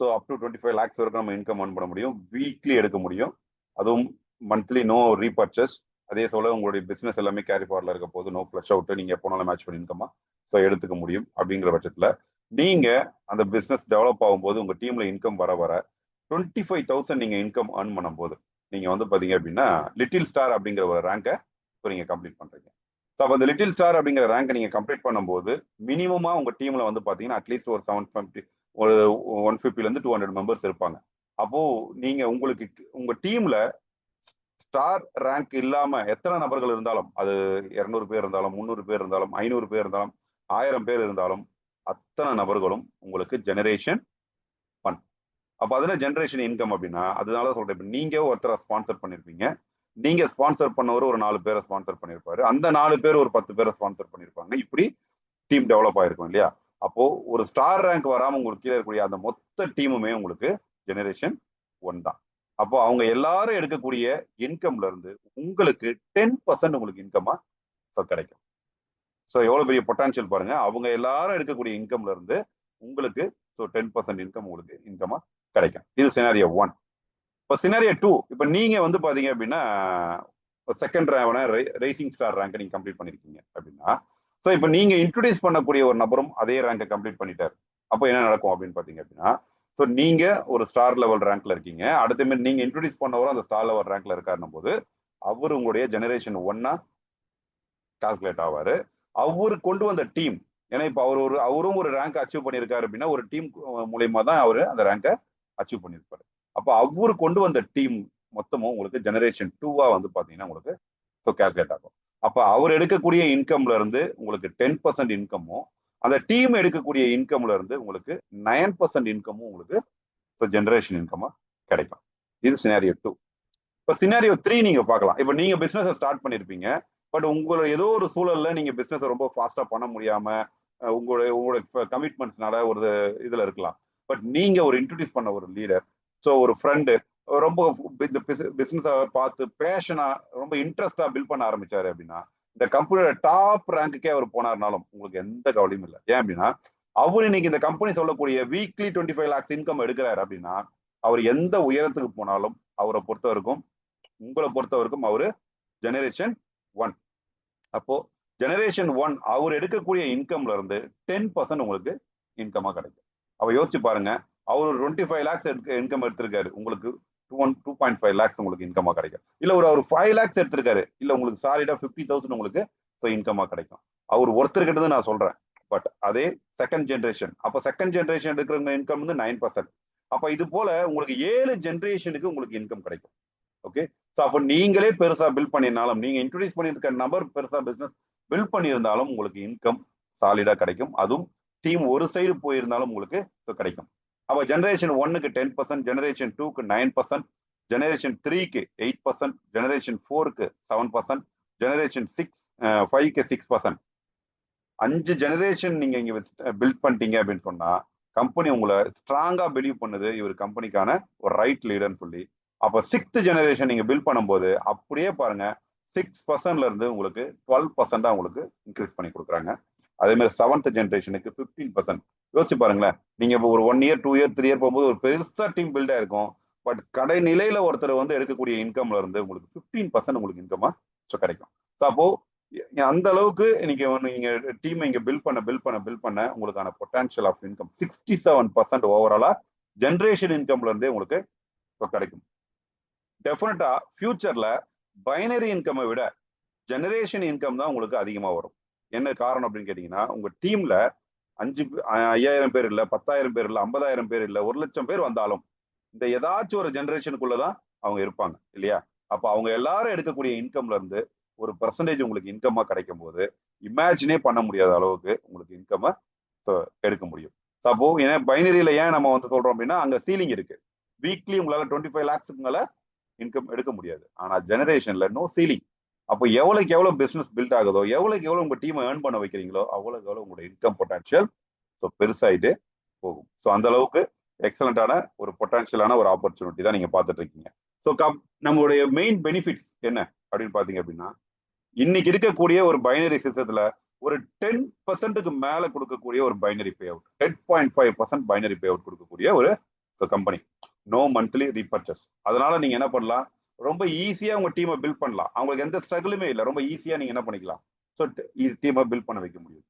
ஸோ அப் டு 25 lakhs வரைக்கும் நம்ம இன்கம் ஏர்ன் பண்ண முடியும். வீக்லி எடுக்க முடியும். அதுவும் மந்த்லி நோ ரீபர்ச்சேஸ். அதே போல உங்களுடைய பிசினஸ் எல்லாமே கேரி ஃபார்வர்ட்ல இருக்க போது நோ ஃபிளஷ் அவுட் நீங்க எப்போனாலும் மேட்ச் பண்ணி இன்கமா ஸோ எடுத்துக்க முடியும். அப்படிங்கிற பட்சத்துல நீங்க அந்த பிசினஸ் டெவலப் ஆகும்போது உங்க டீம்ல இன்கம் வர 25,000 நீங்க இன்கம் ஏர்ன் பண்ணும்போது நீங்க வந்து பாத்தீங்க அப்படின்னா லிட்டில் ஸ்டார் அப்படிங்கிற ஒரு ரேங்கை நீங்க கம்ப்ளீட் பண்றீங்க. ஸோ அப்போ அந்த லிட்டில் ஸ்டார் அப்படிங்கிற ரேங்கை நீங்கள் கம்ப்ளீட் பண்ணும்போது மினிமமாக உங்கள் டீமில் வந்து பார்த்தீங்கன்னா அட்லீஸ்ட் ஒரு 750 ஒரு 150 200 மெம்பர்ஸ் இருப்பாங்க. அப்போது நீங்கள் உங்களுக்கு உங்கள் டீமில் ஸ்டார் ரேங்க் இல்லாமல் எத்தனை நபர்கள் இருந்தாலும், அது 200 பேர் இருந்தாலும், 300 பேர் இருந்தாலும், 500 பேர் இருந்தாலும், 1000 பேர் இருந்தாலும், அத்தனை நபர்களும் உங்களுக்கு ஜெனரேஷன் 1. அப்போ அதுல ஜெனரேஷன் இன்கம் அப்படின்னா அதனால சொல்றேன். இப்போ நீங்க ஒருத்தரை ஸ்பான்சர் பண்ணிருப்பீங்க, நீங்க ஸ்பான்சர் பண்ணவர் ஒரு 4 பேரை ஸ்பான்சர் பண்ணிருப்பாரு, அந்த 4 பேர் ஒரு 10 பேரை ஸ்பான்சர் பண்ணிருப்பாங்க. இப்படி டீம் டெவலப் ஆயிருக்கும் இல்லையா? அப்போ ஒரு ஸ்டார் ரேங்க் வராம உங்களுக்கு கீழே இருக்கக்கூடிய அந்த மொத்த டீமுமே உங்களுக்கு ஜெனரேஷன் 1 தான். அப்போ அவங்க எல்லாரும் எடுக்கக்கூடிய இன்கம்ல இருந்து உங்களுக்கு 10% உங்களுக்கு இன்கமா கிடைக்கும். ஸோ எவ்வளவு பெரிய பொட்டான்ஷியல் பாருங்க. அவங்க எல்லாரும் எடுக்கக்கூடிய இன்கம்ல இருந்து உங்களுக்கு 10% இன்கம் உங்களுக்கு இன்கமா கிடைக்கும். இது சினாரியோ 1. இப்போ சினாரியோ 2, இப்போ நீங்க வந்து பாத்தீங்க அப்படின்னா செகண்ட் ரைசிங் ஸ்டார் ரேங்கை நீங்க கம்ப்ளீட் பண்ணிருக்கீங்க அப்படின்னா, ஸோ இப்போ நீங்க இன்ட்ரோடியூஸ் பண்ணக்கூடிய ஒரு நபரும் அதே ரேங்கை கம்ப்ளீட் பண்ணிட்டாரு. அப்போ என்ன நடக்கும் அப்படின்னு பாத்தீங்க அப்படின்னா, ஸோ நீங்க ஒரு ஸ்டார் லெவல் ரேங்க்ல இருக்கீங்க, அடுத்த மாதிரி நீங்க இன்ட்ரோடியூஸ் பண்ணவரும் அந்த ஸ்டார் லெவல் ரேங்க்ல இருக்காருன்னும் போது அவர் உங்களுடைய ஜெனரேஷன் 1 கால்குலேட் ஆவாரு. அவரு கொண்டு வந்த டீம், ஏன்னா இப்போ அவரும் ஒரு ரேங்க் அச்சீவ் பண்ணியிருக்காரு அப்படின்னா ஒரு டீம் மூலியமா தான் அவரு அந்த ரேங்கை அச்சீவ் பண்ணியிருப்பாரு. அப்போ அவரு கொண்டு வந்த டீம் மொத்தமும் உங்களுக்கு ஜெனரேஷன் 2 வந்து பாத்தீங்கன்னா உங்களுக்கு கால்குலேட் ஆகும். அப்போ அவர் எடுக்கக்கூடிய இன்கம்ல இருந்து உங்களுக்கு 10% இன்கமும், அந்த டீம் எடுக்கக்கூடிய இன்கம்ல இருந்து உங்களுக்கு 9% இன்கமும் உங்களுக்கு ஜெனரேஷன் இன்கமா கிடைக்கும். இது சினாரியோ 2. இப்போ சினாரியோ 3 நீங்க பார்க்கலாம். இப்போ நீங்க பிசினஸ் ஸ்டார்ட் பண்ணிருப்பீங்க, பட் உங்களோட ஏதோ ஒரு சூழல்ல நீங்க பிசினஸ் ரொம்ப ஃபாஸ்டா பண்ண முடியாம உங்களோட கமிட்மெண்ட்ஸ்னால ஒரு இதுல இருக்கலாம். பட் நீங்க ஒரு இன்ட்ரோடியூஸ் பண்ண ஒரு லீடர், ஸோ ஒரு ஃப்ரெண்டு ரொம்ப இந்த பிசினஸை பார்த்து பேஷனா ரொம்ப இன்ட்ரெஸ்டா பில்ட் பண்ண ஆரம்பிச்சாரு அப்படின்னா, இந்த கம்பெனியோட டாப் ரேங்குக்கே அவர் போனார்னாலும் உங்களுக்கு எந்த கவலையும் இல்லை. ஏன் அப்படின்னா அவர் இன்னைக்கு இந்த கம்பெனி சொல்லக்கூடிய வீக்லி 25 lakhs இன்கம் எடுக்கிறாரு அப்படின்னா, அவர் எந்த உயரத்துக்கு போனாலும் அவரை பொறுத்தவரைக்கும் உங்களை பொறுத்தவரைக்கும் அவரு ஜெனரேஷன் 1. அப்போ ஜெனரேஷன் 1 அவர் எடுக்கக்கூடிய இன்கம்ல இருந்து 10% உங்களுக்கு இன்கமா கிடைக்கும். அப்ப யோசிச்சு பாருங்க, அவர் ஒரு 25 lakhs இன்கம் எடுத்திருக்காரு, உங்களுக்கு 2.5 lakhs உங்களுக்கு இன்கமா கிடைக்கும். இல்ல அவர் 5 lakhs எடுத்திருக்காரு, இல்ல உங்களுக்கு சாலிடா 50,000 உங்களுக்கு இன்கமா கிடைக்கும். அவர் ஒருத்தருக்கிட்ட நான் சொல்றேன். பட் அதே செகண்ட் ஜெனரேஷன், அப்ப செகண்ட் ஜெனரேஷன் எடுக்கிறவங்க இன்கம் வந்து 9%. அப்ப இது போல உங்களுக்கு 7 ஜெனரேஷனுக்கு உங்களுக்கு இன்கம் கிடைக்கும். ஓகே, ஸோ அப்போ நீங்களே பெருசா பில்ட் பண்ணியிருந்தாலும், நீங்க இன்ட்ரோடியூஸ் பண்ணியிருக்க நபர் பெருசா பிசினஸ் பில்ட் பண்ணியிருந்தாலும் உங்களுக்கு இன்கம் சாலிடா கிடைக்கும். அதுவும் டீம் ஒரு சைடு போயிருந்தாலும் உங்களுக்கு கிடைக்கும். அப்போ ஜெனரேஷன் 1க்கு 10%, ஜெனரேஷன் 2க்கு 9%, ஜெனரேஷன் 3க்கு 8%, ஜெனரேஷன் 4க்கு 7%, ஜெனரேஷன் 5க்கு 6%. 5 ஜெனரேஷன் நீங்க இங்க பில்ட் பண்ணிட்டீங்க அப்படின்னு சொன்னா கம்பெனி உங்களை ஸ்ட்ராங்கா பிலீவ் பண்ணுது இவர் கம்பெனிக்கான ஒரு ரைட் லீடர்னு சொல்லி. அப்போ 6th ஜெனரேஷன் நீங்க பில்ட் பண்ணும்போது அப்படியே பாருங்க 6%ல இருந்து உங்களுக்கு 12% உங்களுக்கு இன்க்ரீஸ் பண்ணி கொடுக்குறாங்க. அதே மாதிரி 7th ஜெனரேஷனுக்கு 15%. யோசிச்சு பாருங்களேன், நீங்க ஒரு 1 year 2 year 3 year போகும்போது ஒரு பெருசா டீம் பில்ட் ஆயிருக்கும். பட் கடை நிலையில ஒருத்தர் வந்து எடுக்கக்கூடிய இன்கம்ல இருந்து உங்களுக்கு 15% உங்களுக்கு இன்கமா கிடைக்கும். ஸோ அப்போ அந்த அளவுக்கு இன்னைக்கு நீங்க டீமை இங்க பில்ட் பண்ண உங்களுக்கான பொட்டன்ஷியல் ஆஃப் இன்கம் 67% ஓவராலா ஜெனரேஷன் இன்கம்ல இருந்தே உங்களுக்கு கிடைக்கும். டெஃபினட்டா ஃபியூச்சர்ல பைனரி இன்கம்மை விட ஜெனரேஷன் இன்கம் தான் உங்களுக்கு அதிகமா வரும். என்ன காரணம் அப்படின்னு கேட்டீங்கன்னா, உங்க டீம்ல 5,000 பேர் இல்ல, 10,000 பேர் இல்ல, 50,000 பேர் இல்ல, 1,00,000 பேர் வந்தாலும் இந்த ஏதாச்சும் ஒரு ஜெனரேஷனுக்குள்ளதான் அவங்க இருப்பாங்க இல்லையா? அப்ப அவங்க எல்லாரும் எடுக்கக்கூடிய இன்கம்ல இருந்து ஒரு பெர்சன்டேஜ் உங்களுக்கு இன்கமா கிடைக்கும் போது இமேஜினே பண்ண முடியாத அளவுக்கு உங்களுக்கு இன்கம் எடுக்க முடியும். அப்போ ஏன்னா பைனரியில ஏன் நம்ம வந்து சொல்றோம் அப்படின்னா அங்க சீலிங் இருக்கு. வீக்லி உங்களால 25 lakhs மேல இன்கம் எடுக்க முடியாது. ஆனா ஜெனரேஷன்ல நோ சீலிங். அப்போ எவ்வளவுக்கு எவ்வளவு பிசினஸ் பில்ட் ஆகுதோ, எவ்வளவுக்கு எவ்வளவு உங்க டீமை ஏர்ன் பண்ண வைக்கிறீங்களோ அவ்வளவுக்கு எவ்வளவு உங்களோட இன்கம் பொட்டன்ஷியல் பெருசாயிட்டு போகும். ஸோ அந்த அளவுக்கு எக்ஸலண்டான ஒரு பொட்டன்ஷியலான ஒரு ஆப்பர்ச்சுனிட்டி தான் நீங்க பார்த்துட்டு இருக்கீங்க. ஸோ நம்மளுடைய மெயின் பெனிஃபிட்ஸ் என்ன அப்படின்னு பாத்தீங்க அப்படின்னா, இன்னைக்கு இருக்கக்கூடிய ஒரு பைனரி சிஸ்டத்துல ஒரு 10%க்கு மேல கொடுக்கக்கூடிய ஒரு binary pay out, 10.5% binary pay out கொடுக்கக்கூடிய ஒரு கம்பெனி. No monthly repurchase. அதனால நீங்க என்ன பண்ணலாம், ரொம்ப ஈஸியா உங்க டீமை பில்ட் பண்ணலாம். அவங்களுக்கு எந்த ஸ்ட்ரகிளுமே இல்லை, ரொம்ப ஈஸியா நீங்க என்ன பண்ணிக்கலாம், ஸோ டீமை பில்ட் பண்ண வைக்க முடியும்.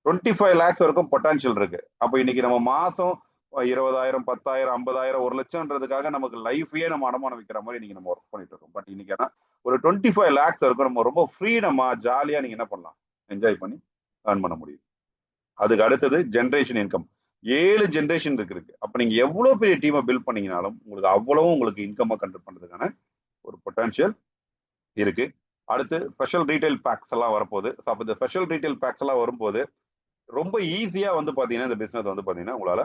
25 lakhs வரைக்கும் பொட்டன்ஷியல் இருக்கு. அப்போ இன்னைக்கு நம்ம மாசம் 20,000 10,000 50,000 1,00,000ன்றதுக்காக நமக்கு லைஃபையே நம்ம அடமானம் வைக்கிற மாதிரி நீங்க நம்ம ஒர்க் பண்ணிட்டு இருக்கோம். பட் இன்னைக்கு ஆனா ஒரு 25 lakhs இருக்கும், நம்ம ரொம்ப ஃப்ரீடமா ஜாலியா நீங்க என்ன பண்ணலாம், என்ஜாய் பண்ணி ஏர்ன் பண்ண முடியும். அதுக்கு அடுத்தது ஜென்ரேஷன் இன்கம். 7 ஜென்ரேஷன் இருக்கு. அப்ப நீங்க எவ்வளவு பெரிய டீமை பில்ட் பண்ணீங்கனாலும் உங்களுக்கு அவ்வளவும் உங்களுக்கு இன்கமா கண்ட்ரோல் பண்றதுக்கான ஒரு பொட்டன்ஷியல் இருக்கு. அடுத்து ஸ்பெஷல் ரீட்டைல் பேக்ஸ் எல்லாம் வரப்போகுது. ஸோ அப்போ இந்த ஸ்பெஷல் ரீட்டைல் பேக்ஸ் எல்லாம் வரும்போது ரொம்ப ஈஸியா வந்து பாத்தீங்கன்னா இந்த பிசினஸ் வந்து பாத்தீங்கன்னா உங்களால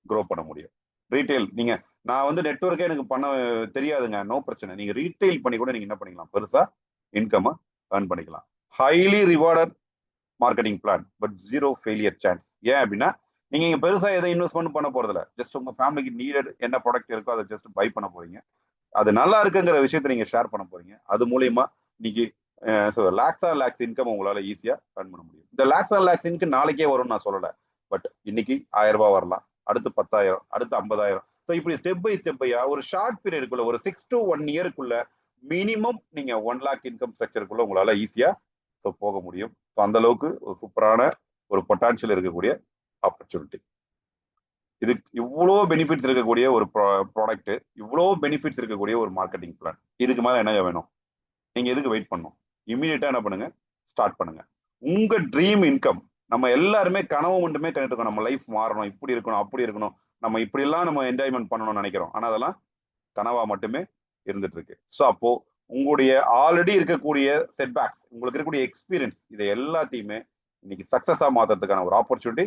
க்ரோ பண்ண முடியும். ரீட்டைல் நீங்க நான் வந்து நெட்வொர்க்கே எனக்கு பண்ண தெரியாதுங்க, நோ பிரச்சனை. நீங்க ரீட்டைல் பண்ணி கூட நீங்க என்ன பண்ணிக்கலாம், பெருசா இன்கம் ஏர்ன் பண்ணிக்கலாம். Highly rewarded marketing plan, but 0 failure chance. ஏன் அப்படின்னா நீங்க இங்க பெருசா எதை இன்வெஸ்ட்மெண்ட் பண்ண போறதில்ல. ஜஸ்ட் உங்க ஃபேமிலிக்கு நீடட் என்ன ப்ராடக்ட் இருக்கோ அதை ஜஸ்ட் பை பண்ண போறீங்க. அது நல்லா இருக்குங்கிற விஷயத்தை நீங்க ஷேர் பண்ண போறீங்க. அது மூலியமா இன்னைக்கு லேக்ஸ் ஆர் லேக்ஸ் இன்கம் உங்களால ஈஸியா ஏர்ன் பண்ண முடியும். இந்த லேக்ஸ் ஆர் லேக்ஸ் இன்கம் நாளைக்கே வரும்னு நான் சொல்லல. பட் இன்னைக்கு 1000 ரூபாய் வரலாம், அடுத்து 10,000, அடுத்து 50,000. ஸோ இப்படி ஸ்டெப் பை ஸ்டெப்பையா ஒரு ஷார்ட் பீரியடுக்குள்ள ஒரு 6 to 1 yearக்குள்ள மினிமம் நீங்க 1 lakh இன்கம் ஸ்ட்ரக்சருக்குள்ள உங்களால ஈஸியா போக முடியும். ஸோ அந்த அளவுக்கு ஒரு சூப்பரான ஒரு பொட்டான்ஷியல் இருக்கக்கூடிய ஆப்பர்ச்சுனிட்டி. இது இவ்வளோ பெனிஃபிட்ஸ் இருக்கக்கூடிய ஒரு ப்ராடக்ட், இவ்வளோ பெனிஃபிட்ஸ் இருக்கக்கூடிய ஒரு மார்க்கெட்டிங் பிளான். இதுக்கு மேல என்ன வேணும்? நீங்க எதுக்கு வெயிட் பண்ணணும்? இம்மீடியட்டா என்ன பண்ணுங்க, ஸ்டார்ட் பண்ணுங்க. உங்க ட்ரீம் இன்கம், நம்ம எல்லாருமே கனவு மட்டுமே கண்டுட்டு இருக்கோம். நம்ம லைஃப் மாறணும், இப்படி இருக்கணும், அப்படி இருக்கணும், நம்ம இப்படி எல்லாம் நம்ம என்ஜாய்மெண்ட் பண்ணணும்னு நினைக்கிறோம். ஆனா அதெல்லாம் கனவா மட்டுமே இருந்துட்டு இருக்கு. ஸோ அப்போ உங்களுடைய ஆல்ரெடி இருக்கக்கூடிய செட்பேக்ஸ், உங்களுக்கு இருக்கக்கூடிய எக்ஸ்பீரியன்ஸ், இதை எல்லாத்தையுமே இன்னைக்கு சக்சஸா மாத்துறதுக்கான ஒரு ஆப்பர்ச்சுனிட்டி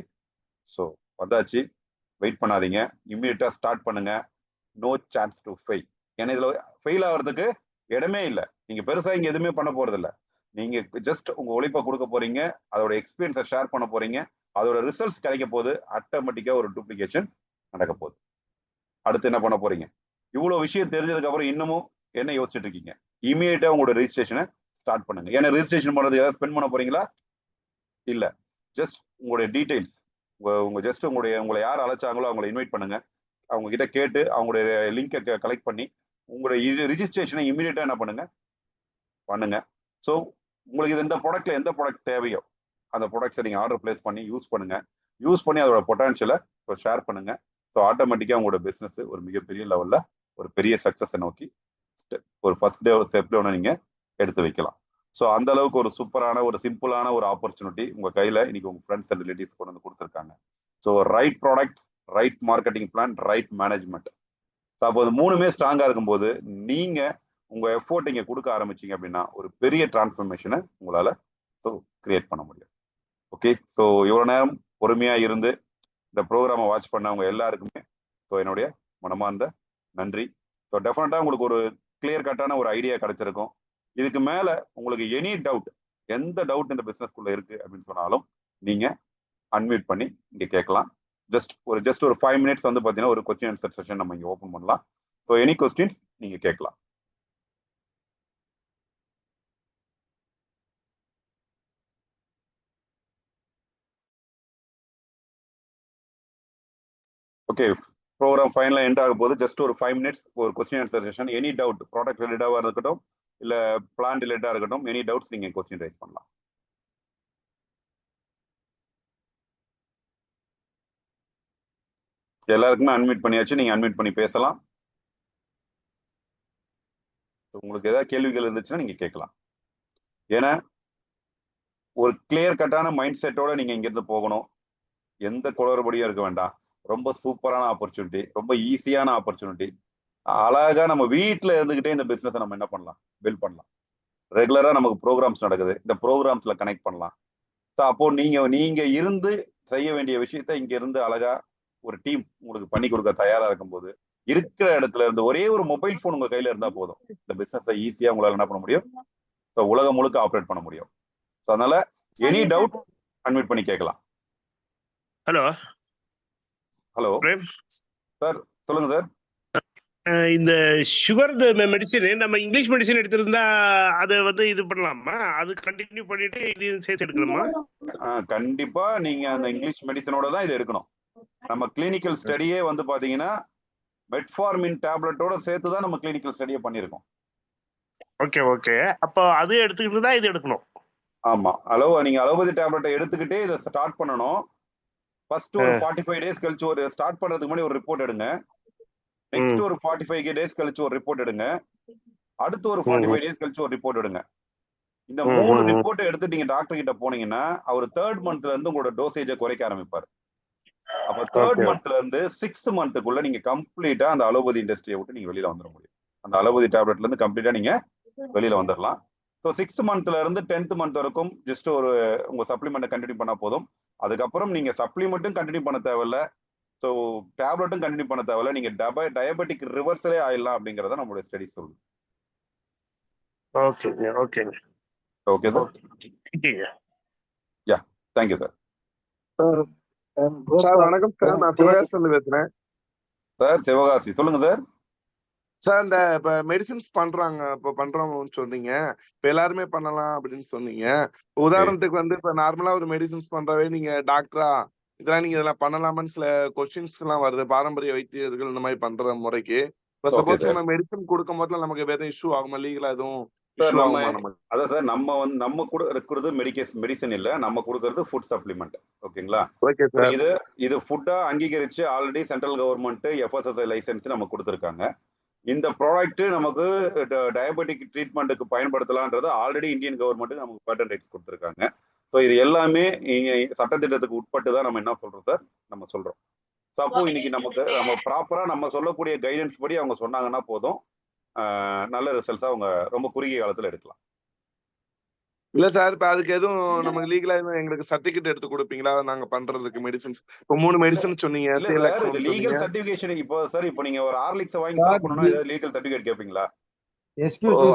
ஸோ வந்தாச்சு. வெயிட் பண்ணாதீங்க, இம்மீடியட்டா ஸ்டார்ட் பண்ணுங்க. No chance to fail. ஏன்னா இதுல ஃபெயில் ஆகிறதுக்கு இடமே இல்லை. நீங்க பெருசா இங்க எதுவுமே பண்ண போறது இல்லை. நீங்க ஜஸ்ட் உங்க உழைப்பை கொடுக்க போறீங்க, அதோட எக்ஸ்பீரியன்ஸை ஷேர் பண்ண போறீங்க, அதோட ரிசல்ட்ஸ் கிடைக்க போது, ஆட்டோமேட்டிக்கா ஒரு டூப்ளிகேஷன் நடக்க போகுது. அடுத்து என்ன பண்ண போறீங்க? இவ்வளவு விஷயம் தெரிஞ்சதுக்கு அப்புறம் இன்னமும் என்ன யோசிச்சுட்டு இருக்கீங்க? இமீடியட்டா உங்களோட ரெஜிஸ்ட்ரேஷனை ஸ்டார்ட் பண்ணுங்க. ஏன்னா ரெஜிஸ்ட்ரேஷன் பண்றது ஏதாவது ஸ்பெண்ட் பண்ண போறீங்களா? இல்ல, ஜஸ்ட் உங்களுடைய டீடைல்ஸ், ஜஸ்ட் உங்களை யார் அழைச்சாங்களோ அவங்களை இன்வைட் பண்ணுங்க. அவங்க கிட்ட கேட்டு அவங்களுடைய லிங்கை கலெக்ட் பண்ணி உங்களுடைய ரிஜிஸ்ட்ரேஷனை இமீடியட்டா என்ன பண்ணுங்க. ஸோ உங்களுக்கு இது இந்த ப்ராடக்ட்ல எந்த ப்ராடக்ட் தேவையோ அந்த ப்ராடக்ட்ஸை நீங்க ஆர்டர் பிளேஸ் பண்ணி யூஸ் பண்ணுங்க. யூஸ் பண்ணி அதோட பொட்டான்ஷியலை ஷேர் பண்ணுங்க. ஸோ ஆட்டோமேட்டிக்கா உங்களோட பிசினஸ் ஒரு மிகப்பெரிய லெவல்ல ஒரு பெரிய சக்சஸை நோக்கி ஒரு ஃபர்ஸ்ட் ஸ்டெப்ல நீங்க எடுத்து வைக்கலாம். ஸோ அந்த அளவுக்கு ஒரு சூப்பரான ஒரு சிம்பிளான ஒரு ஆப்பர்ச்சுனிட்டி உங்க கையில இன்னைக்கு உங்க ஃப்ரெண்ட்ஸ் அண்ட் ரிலேட்டிவ்ஸ் கொண்டு வந்து கொடுத்துருக்காங்க. So right product, right marketing plan, right management. So அப்போ அது மூணுமே ஸ்ட்ராங்கா இருக்கும்போது நீங்க உங்க எஃபோர்ட் இங்க கொடுக்க ஆரம்பிச்சீங்க அப்படின்னா ஒரு பெரிய டிரான்ஸ்ஃபர்மேஷனை உங்களால கிரியேட் பண்ண முடியும். ஓகே, ஸோ இவ்வளவு நேரம் பொறுமையா இருந்து இந்த ப்ரோக்ராமை வாட்ச் பண்ணவங்க எல்லாருக்குமே என்னுடைய மனமார்ந்த நன்றி. ஸோ டெஃபினட்டா உங்களுக்கு ஒரு கிளியர் கட்டான ஒரு ஐடியா கிடைச்சிருக்கும். இதுக்கு மேல உங்களுக்கு எனி டவுட், எந்த டவுட் இந்த பிசினஸ்க்குள்ள இருக்கு அப்படின்னு சொன்னாலும் நீங்க அன்மியூட் பண்ணி இங்க கேட்கலாம். ஜஸ்ட் ஒரு 5 minutes வந்து பாத்தீங்கன்னா ஒரு கொஸ்டின் ஆன்சர் செஷன் நம்ம இங்க ஓபன் பண்ணலாம். ஸோ எனி கொஸ்டின்ஸ் நீங்க கேட்கலாம். ஓகே, ப்ரோக்ராம் ஃபைனலாக எண்ட் ஆக போது. ஜஸ்ட் ஒரு 5 minutes ஒரு question answer session. Any doubt, product ரிலேட்டாக இருக்கட்டும் இல்ல பிளான் ரிலேட்டாக இருக்கட்டும், எனி டவுட்ஸ் நீங்க கொஸ்டின் ரைஸ் பண்ணலாம். எல்லாருக்குமே அன்மியூட் பண்ணியாச்சு, நீங்க அன்மியூட் பண்ணி பேசலாம். உங்களுக்கு ஏதாவது கேள்விகள் இருந்துச்சுன்னா நீங்க கேட்கலாம். ஏன்னா ஒரு கிளியர் கட்டான மைண்ட் செட்டோட நீங்க இங்கிருந்து போகணும். எந்த குளறுபடியும் இருக்க வேண்டாம். ரொம்ப சூப்பரான ஆப்பர்ச்சுனிட்டி, ரொம்ப ஈஸியான ஆப்பர்ச்சுனிட்டி. அழகா நம்ம வீட்டில் இருந்துகிட்டே இந்த பிசினஸை நம்ம என்ன பண்ணலாம், பில்ட் பண்ணலாம். ரெகுலரா நமக்கு ப்ரோக்ராம்ஸ் நடக்குது, இந்த ப்ரோக்ராம்ஸ்ல கனெக்ட் பண்ணலாம். ஸோ அப்போ நீங்க இருந்து செய்ய வேண்டிய விஷயத்த இங்க இருந்து அழகா ஒரு டீம் உங்களுக்கு பண்ணி கொடுக்க தயாரா இருக்கும்போது இருக்கிற இடத்துல இருந்து ஒரே ஒரு மொபைல் போன் உங்க கையில இருந்தா போதும், இந்த பிசினஸை ஈஸியா உங்களால என்ன பண்ண முடியும், ஸோ உலகம் முழுக்க ஆப்ரேட் பண்ண முடியும். ஸோ அதனால எனி டவுட் அன்மியூட் பண்ணி கேட்கலாம். ஹலோ சார், சொல்லுங்க சார். இந்த சுகர் மெடிசின் நம்ம இங்கிலீஷ் மெடிசின் எடுத்திருந்தா அதை வந்து இது பண்ணலாமா? அது கண்டினியூ பண்ணிட்டு இதையும் சேர்த்து எடுக்கணுமா? கண்டிப்பா நீங்க அந்த இங்கிலீஷ் மெடிசனோட தான் இது எடுக்கணும். நம்ம கிளினிக்கல் ஸ்டடியே வந்து பாத்தீங்கன்னா மெட்ஃபார்மின் டேப்லெட்டோட சேர்த்து தான் நம்ம கிளினிக்கல் ஸ்டடியை பண்ணியிருக்கோம். ஓகே, அப்போ அது எடுத்துக்கிட்டு தான் இது எடுக்கணும். ஆமா, நீங்க அலோபதி டேப்லெட்டை எடுத்துக்கிட்டே இதை ஸ்டார்ட் பண்ணணும். ஃபர்ஸ்ட் ஒரு 45 டேஸ் கழிச்சு ஒரு ஸ்டார்ட் பண்றதுக்கு முன்னாடி ஒரு ரிப்போர்ட் எடுங்க. நெக்ஸ்ட் ஒரு 45 டேஸ் கழிச்சு ஒரு ரிப்போர்ட் எடுங்க. அடுத்து ஒரு 45 டேஸ் கழிச்சு ஒரு ரிப்போர்ட் எடுங்க. இந்த 3 ரிப்போர்ட் எடுத்து நீங்க டாக்டர் கிட்ட போனீங்கன்னா அவர் 3rd மந்த்ல இருந்து உங்களோட டோசேஜை குறைக்க ஆரம்பிப்பாரு. அப்ப 3rd மந்த்ல இருந்து 6th மந்த்துக்குள்ள நீங்க கம்ப்ளீட்டா அந்த அலோபதி இண்டஸ்ட்ரியை விட்டு நீங்க வெளியில வந்துட முடியும். அந்த அலோபதி டேப்லெட்ல இருந்து கம்ப்ளீட்டா நீங்க வெளியில வந்துடலாம். ஸோ 6th மந்த்ல இருந்து 10th மந்த் வரைக்கும் ஜஸ்ட் ஒரு உங்க சப்ளிமெண்ட்டை கண்டினியூ பண்ணா போதும். அதுக்கப்புறம் நீங்க சப்ளிமெண்ட்டும் கண்டினியூ பண்ண தேவையில்ல, ஸோ டேப்லெட்டும் கண்டினியூ பண்ண தேவையில்ல, நீங்க டயபெட்டிக் ரிவர்ஸலே ஆயிடலாம் அப்படிங்கறத நம்மளுடைய ஸ்டடி சொல்லுது. Okay okay sir. Yeah, thank you sir. Sir வணக்கம் சார், நான் சிவகாசி பேசுறேன் சார். சிவகாசி, சொல்லுங்க சார். சார். இந்த இப்ப மெடிசின்ஸ் பண்றாங்க, இப்ப பண்றோம்னு சொன்னீங்க, இப்ப எல்லாருமே பண்ணலாம் அப்படின்னு சொன்னீங்க. உதாரணத்துக்கு வந்து இப்ப நார்மலா ஒரு மெடிசின்ஸ் பண்றவே நீங்க டாக்டரா இதெல்லாம் நீங்க இதெல்லாம் பண்ணலாமான்னு சில கொஸ்டின்ஸ் எல்லாம் வருது, பாரம்பரிய வைத்தியர்கள் இந்த மாதிரி பண்ற முறைக்கு. இப்ப சப்போஸ் நம்ம மெடிசன் கொடுக்கும் போதுல நமக்கு வேற இஷ்யூ ஆகுமா, லீகலா எதுவும் இஷ்யூ ஆகுமா? நமக்கு அதான் சார், நம்ம கூட இருக்கிறது மெடிசன் இல்ல, நம்ம கொடுக்கறது ஃபுட் சப்ளிமெண்ட். ஓகேங்களா? Okay sir. இது ஃபுட்டா அங்கீகரிச்சு already central government FSSAI license நம்ம கொடுத்துருக்காங்க. இந்த ப்ராடக்ட் நமக்கு டயபெட்டிக் ட்ரீட்மெண்ட்டுக்கு பயன்படுத்தலான்றது ஆல்ரெடி இந்தியன் கவர்மெண்ட் நமக்கு பேட்டன் ரைட்ஸ் கொடுத்துருக்காங்க. ஸோ இது எல்லாமே சட்டத்திட்டத்துக்கு உட்பட்டு தான் நம்ம என்ன சொல்றோம் சார், நம்ம சொல்றோம். ஸோ அப்போ இன்னைக்கு நம்ம ப்ராப்பரா நம்ம சொல்லக்கூடிய கைடன்ஸ் படி அவங்க சொன்னாங்கன்னா போதும், நல்ல ரிசல்ட்ஸா அவங்க ரொம்ப குறுகிய காலத்துல எடுக்கலாம். இல்ல சார், இப்ப அதுக்கு எதுவும் நமக்கு லீகலா எங்களுக்கு சர்டிபிகேட் எடுத்து கொடுப்பீங்களா நாங்க பண்றதுக்கு மெடிசின்ஸ்? இப்போ 3 மெடிசன் சொன்னீங்க. இல்ல சார், இது லீகல் சர்டிபிகேஷன். இப்போ சார், இப்போ நீங்க ஒரு ஹார்லிக்ஸ் வாங்கி சாப்பிடணும்னா ஏதாவது லீகல் சர்டிபிகேட் கேட்பீங்களா?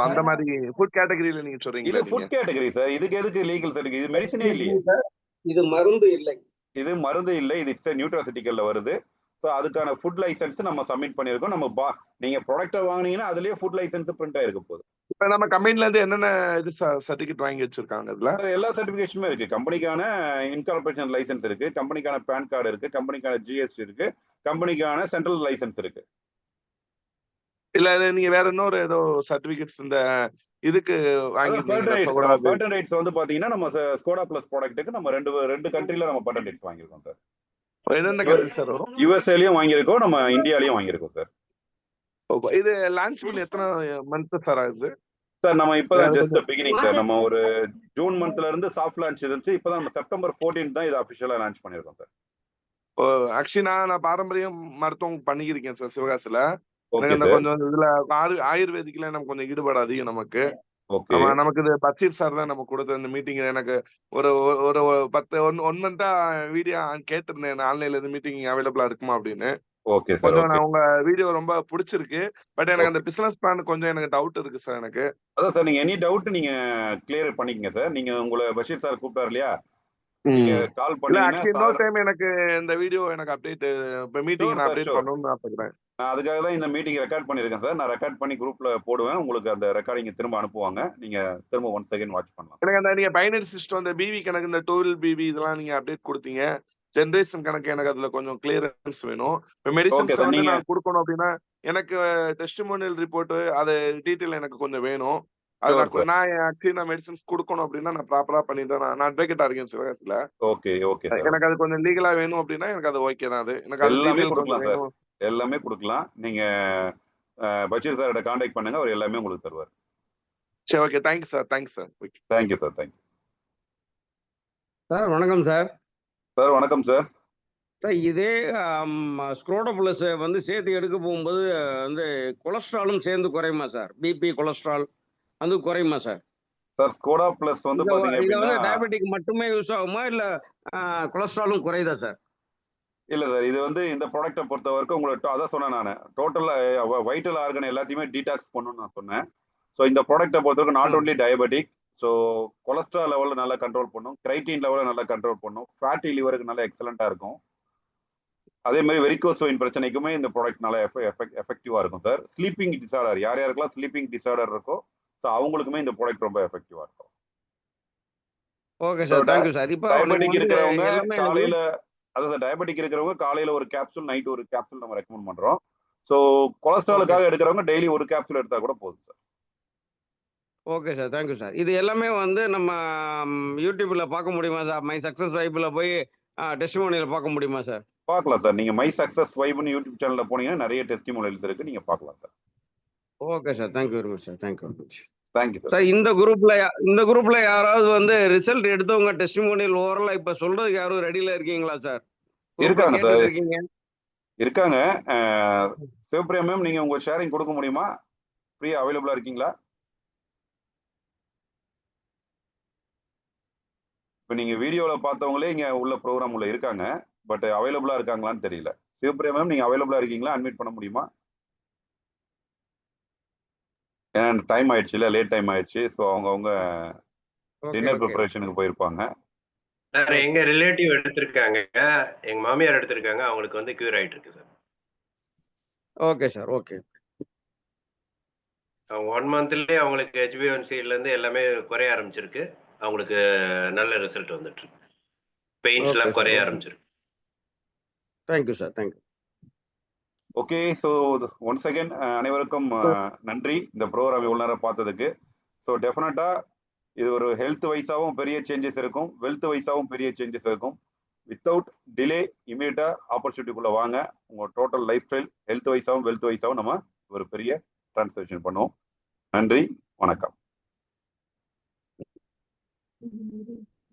அந்த மாதிரி ஃபுட் கேட்டகரியில நீங்க சொல்றீங்க. இது ஃபுட் கேட்டகரி சார், இதுக்கு எதுக்கு லீகல் சர்டிபிகேட்? இது மெடிசனே இல்லையே, இது மருந்து இல்லை, இது மருந்து இல்லை, இது இட்ஸ் நியூட்ராசிட்டிக்கல்ல வருது. ஸோ அதுக்கான ஃபுட் லைசன்ஸ் நம்ம சப்மிட் பண்ணியிருக்கோம். நீங்க ப்ராடக்ட்டை வாங்கினீங்கன்னா அதுலயே ஃபுட் லைசன்ஸ் பிரிண்ட் ஆயிருக்க போகுது. இப்ப நம்ம கம்பெனில இருந்து என்னென்ன இது சர்டிபிகேட் வாங்கி வச்சிருக்காங்க? இதுல எல்லா சர்டிபிகேஷனுமே இருக்கு. கம்பெனிக்கான இன்கார்பரேஷன் லைசன்ஸ் இருக்கு, கம்பெனிக்கான பேன் கார்டு இருக்கு, கம்பெனிக்கான GST இருக்கு, கம்பெனிக்கான சென்ட்ரல் லைசன்ஸ் இருக்கு. இல்ல நீங்க வேற இன்னொரு ஏதோ சர்டிபிகேட்ஸ் இந்த இதுக்கு வாங்கி பேட்டன் ரைட்ஸ் வந்து பாத்தீங்கன்னா நம்ம ஸ்கோடா பிளஸ் ப்ராடக்ட்டுக்கு நம்ம ரெண்டு கண்ட்ரில நம்ம பேட்டன் ரைட்ஸ் வாங்கியிருக்கோம் சார். எந்தெந்த கண்ட்ரி சார் வரும்? USA-லயும் வாங்கியிருக்கோம், நம்ம இந்தியாலயும் வாங்கியிருக்கோம் சார். இது லான்ச் பண்ணி எத்தனை மந்த் சார் ஆகுது சார்? நம்ம இப்பதான் ஜஸ்ட் பிகினிங் சார். நம்ம ஒரு ஜூன் மந்த்ல இருந்து சாஃப்ட் லான்ச் இருந்துச்சு. இப்பதான் நம்ம September 14 தான் இது அபிஷியலா லான்ச் பண்ணிருக்கோம் சார். ஆக்சுவலி நான் பாரம்பரியம் மருத்துவம் பண்ணியிருக்கேன் சார் சிவகாசில. எனக்கு கொஞ்சம் இதுல ஆயுர்வேதிக்ல நமக்கு கொஞ்சம் ஈடுபாடு அதிகம் நமக்கு. நமக்கு இது பச்சீர் சார் தான் நமக்கு கொடுத்த இந்த மீட்டிங். எனக்கு ஒரு 1 மந்தா வீடியோ கேட்டிருந்தேன் ஆன்லைன்ல இருந்து மீட்டிங் அவைலபிளா இருக்குமா அப்படின்னு. கொஞ்சம் நான் உங்க வீடியோ ரொம்ப பிடிச்சிருக்கு. பட் எனக்கு அந்த பிசினஸ் பிளான் கொஞ்சம் எனக்கு டவுட் இருக்கு சார் எனக்கு. அதான் சார், நீங்க எனி டவுட் நீங்க கிளியர் பண்ணிக்கங்க சார். நீங்க உங்களை பஷீர் சார் கூப்பிட்டாரு இல்லையா, நீங்க கால் பண்ணீங்கன்னா இன்னொரு டைம் எனக்கு இந்த வீடியோ எனக்கு அப்டேட் மீட்டிங் நான் அப்டேட் பண்ணனும்னு நான் பாக்குறேன். நான் அதுக்காக தான் இந்த மீட்டிங் ரெக்கார்ட் பண்ணிருக்கேன் சார். நான் ரெக்கார்ட் பண்ணி குரூப்ல போடுவேன், உங்களுக்கு அந்த ரெக்கார்டிங் திரும்ப அனுப்புவாங்க. நீங்க திரும்ப 1 செகண்ட் வாட்ச் பண்ணலாம். எனக்கு அந்த நீங்க பைனரி சிஸ்டம் அந்த பிவி கணக்கு இந்த 12 பிவி இதெல்லாம் நீங்க அப்டேட் கொடுத்தீங்க. ஜெனரேஷன் கணக்கு எனக்கு அதுல கொஞ்சம் கிளியரன்ஸ் வேணும். இப்போ மெடிசன்ஸ் வந்து நான் கொடுக்கணும் அப்படின்னா எனக்கு டெஸ்டிமோனியல் ரிப்போர்ட் அது டீடைல் எனக்கு கொஞ்சம் வேணும். நான் ஆக்சுவலி மெடிசன்ஸ் கொடுக்கணும் அப்படின்னா நான் ப்ராப்பரா பண்ணிட்டேன். நான் அட்வொகேட்டா இருக்கேன் சிவகாசில. எனக்கு அது கொஞ்சம் லீகலா வேணும் அப்படின்னா எனக்கு அது ஓகே தான். அது எனக்கு எல்லாமே கொடுக்கலாம் சார், எல்லாமே கொடுக்கலாம். நீங்க பஷீர் சாரோட கான்டாக்ட் பண்ணுங்க, அவர் எல்லாமே உங்களுக்கு தருவார். சரி, okay. Thanks sir. Thanks sir. Thank you sir. Thank you sir. வணக்கம் சார். சார் வணக்கம் சார். சார், இதே ஸ்க்ரோடா பிளஸ் வந்து சேர்த்து எடுக்க போகும்போது வந்து கொலஸ்ட்ராலும் சேர்ந்து குறையுமா சார்? பிபி கொலஸ்ட்ரால் அது குறையுமா சார்? சார் ஸ்கோடா பிளஸ் வந்து பாத்தீங்க அப்படின்னா டயபெட்டிக் மட்டுமே யூஸ் ஆகுமா இல்ல கொலஸ்ட்ராலும் குறையுதா சார்? இல்ல சார், இது வந்து இந்த ப்ராடக்ட்டை பொறுத்த வரைக்கும் உங்களுக்கு அதான் சொன்னேன் நான், டோட்டல் வைட்டல் ஆர்கன் எல்லாத்தையுமே டீடாக்ஸ் பண்ணணும்னு நான் சொன்னேன். ஸோ இந்த ப்ராடக்ட்டை பொறுத்த வரைக்கும் not only diabetic, so cholesterol லெவலில் நல்லா கண்ட்ரோல் பண்ணும், கிரைட்டின் லெவலில் நல்லா கண்ட்ரோல் பண்ணும், ஃபேட்டி லிவருக்கு நல்லா எக்ஸலண்ட்டாக இருக்கும். அதே மாதிரி வெரிகோஸ் வெயின் பிரச்சனைக்குமே இந்த ப்ராடக்ட் நல்லா எஃபெக்டிவாக இருக்கும் சார். ஸ்லீப்பிங் டிசார்டர் யார் யாருக்கெல்லாம் ஸ்லீப்பிங் டிசார்டர் இருக்கோ ஸோ அவங்களுக்குமே இந்த ப்ராடக்ட் ரொம்ப எஃபெக்டிவாக இருக்கும். Okay sir, thank you sir. இப்போ டயபெட்டிக் இருக்கிறவங்க காலையில் அதான் சார், டயபெட்டிக் இருக்கிறவங்க காலையில் ஒரு கேப்சூல், நைட் ஒரு கேப்சூல் நம்ம ரெக்கமெண்ட் பண்ணுறோம். ஸோ கொலஸ்ட்ராலுக்காக எடுக்கிறவங்க டெய்லி ஒரு கேப்சூல் எடுத்தால் கூட போதும் sir. Okay sir, thank you sir. இது எல்லாமே வந்து நம்ம யூடியூப்ல பார்க்க முடியுமா சார்? மை சக்ஸஸ் வைப்பில் போய் டெஸ்டிமோனியல் பார்க்க முடியுமா சார்? பார்க்கலாம் சார். நீங்க மை சக்சஸ் வைப்னு யூடியூப் சேனல்ல போனீங்கன்னா நிறைய டெஸ்டிமோனியல்ஸ் இருக்கு, நீங்க பார்க்கலாம் sir. Okay sir, thank you very much sir. Thank you very much. Thank you sir. Sir, இந்த குரூப்ல யாராவது வந்து ரிசல்ட் எடுத்தவங்க டெஸ்டிமோனியல் ஓவரலா இப்ப சொல்றதுக்கு யாரும் ரெடியில இருக்கீங்களா சார்? இருக்காங்க சார், இருக்கீங்க. இருக்காங்க. சிவபிரியா மேம், நீங்க உங்க ஷேரிங் கொடுக்க முடியுமா? ஃப்ரீயா அவைலபிளா இருக்கீங்களா? இப்போ நீங்க வீடியோல பார்த்தவங்களே இங்க உள்ள ப்ரோக்ராம் உள்ள இருக்காங்க, பட் அவைலபிளா இருக்காங்களான்னு தெரியல. சிவபிரியா மேம், நீங்க அவைலபிளா இருக்கீங்களா? அட்மிட் பண்ண முடியுமா? ஏன்னா டைம் ஆயிடுச்சு, இல்ல லேட் டைம் ஆயிடுச்சு. ஸோ அவங்க டின்னர் ப்ரிப்பரேஷனுக்கு போயிருப்பாங்க. சார், எங்க ரிலேட்டிவ் எடுத்திருக்காங்க, எங்க மாமியார் எடுத்திருக்காங்க, அவங்களுக்கு வந்து கியூர் ஆயிட்டு இருக்கு சார். Okay sir, okay. 1 மந்த்லயே அவங்களுக்கு HbA1cல இருந்து எல்லாமே குறைய ஆரம்பிச்சிருக்கு. அவங்களுக்கு நல்ல ரிசல்ட் வந்துட்டு இருக்கு. பெயின்ஸ்லாம் குறைய ஆரம்பிச்சிருக்கு. Thank you sir, thank you. Okay, so once again அனைவருக்கும் நன்றி இந்த ப்ரோக்ராம் இவ்வளோ நேரம் பார்த்ததுக்கு. ஸோ டெஃபினட்டாக இது ஒரு ஹெல்த் வைஸாகவும் பெரிய சேஞ்சஸ் இருக்கும், வெல்த் வைஸாகவும் பெரிய சேஞ்சஸ் இருக்கும். வித்தவுட் டிலே இமீடியட்டாக ஆப்பர்ச்சுனிட்டிக்குள்ளே வாங்க. உங்கள் டோட்டல் லைஃப் ஸ்டைல் ஹெல்த் வைஸாகவும் வெல்த் வைஸாகவும் நம்ம ஒரு பெரிய டிரான்ஸ்லேஷன் பண்ணுவோம். நன்றி, வணக்கம்.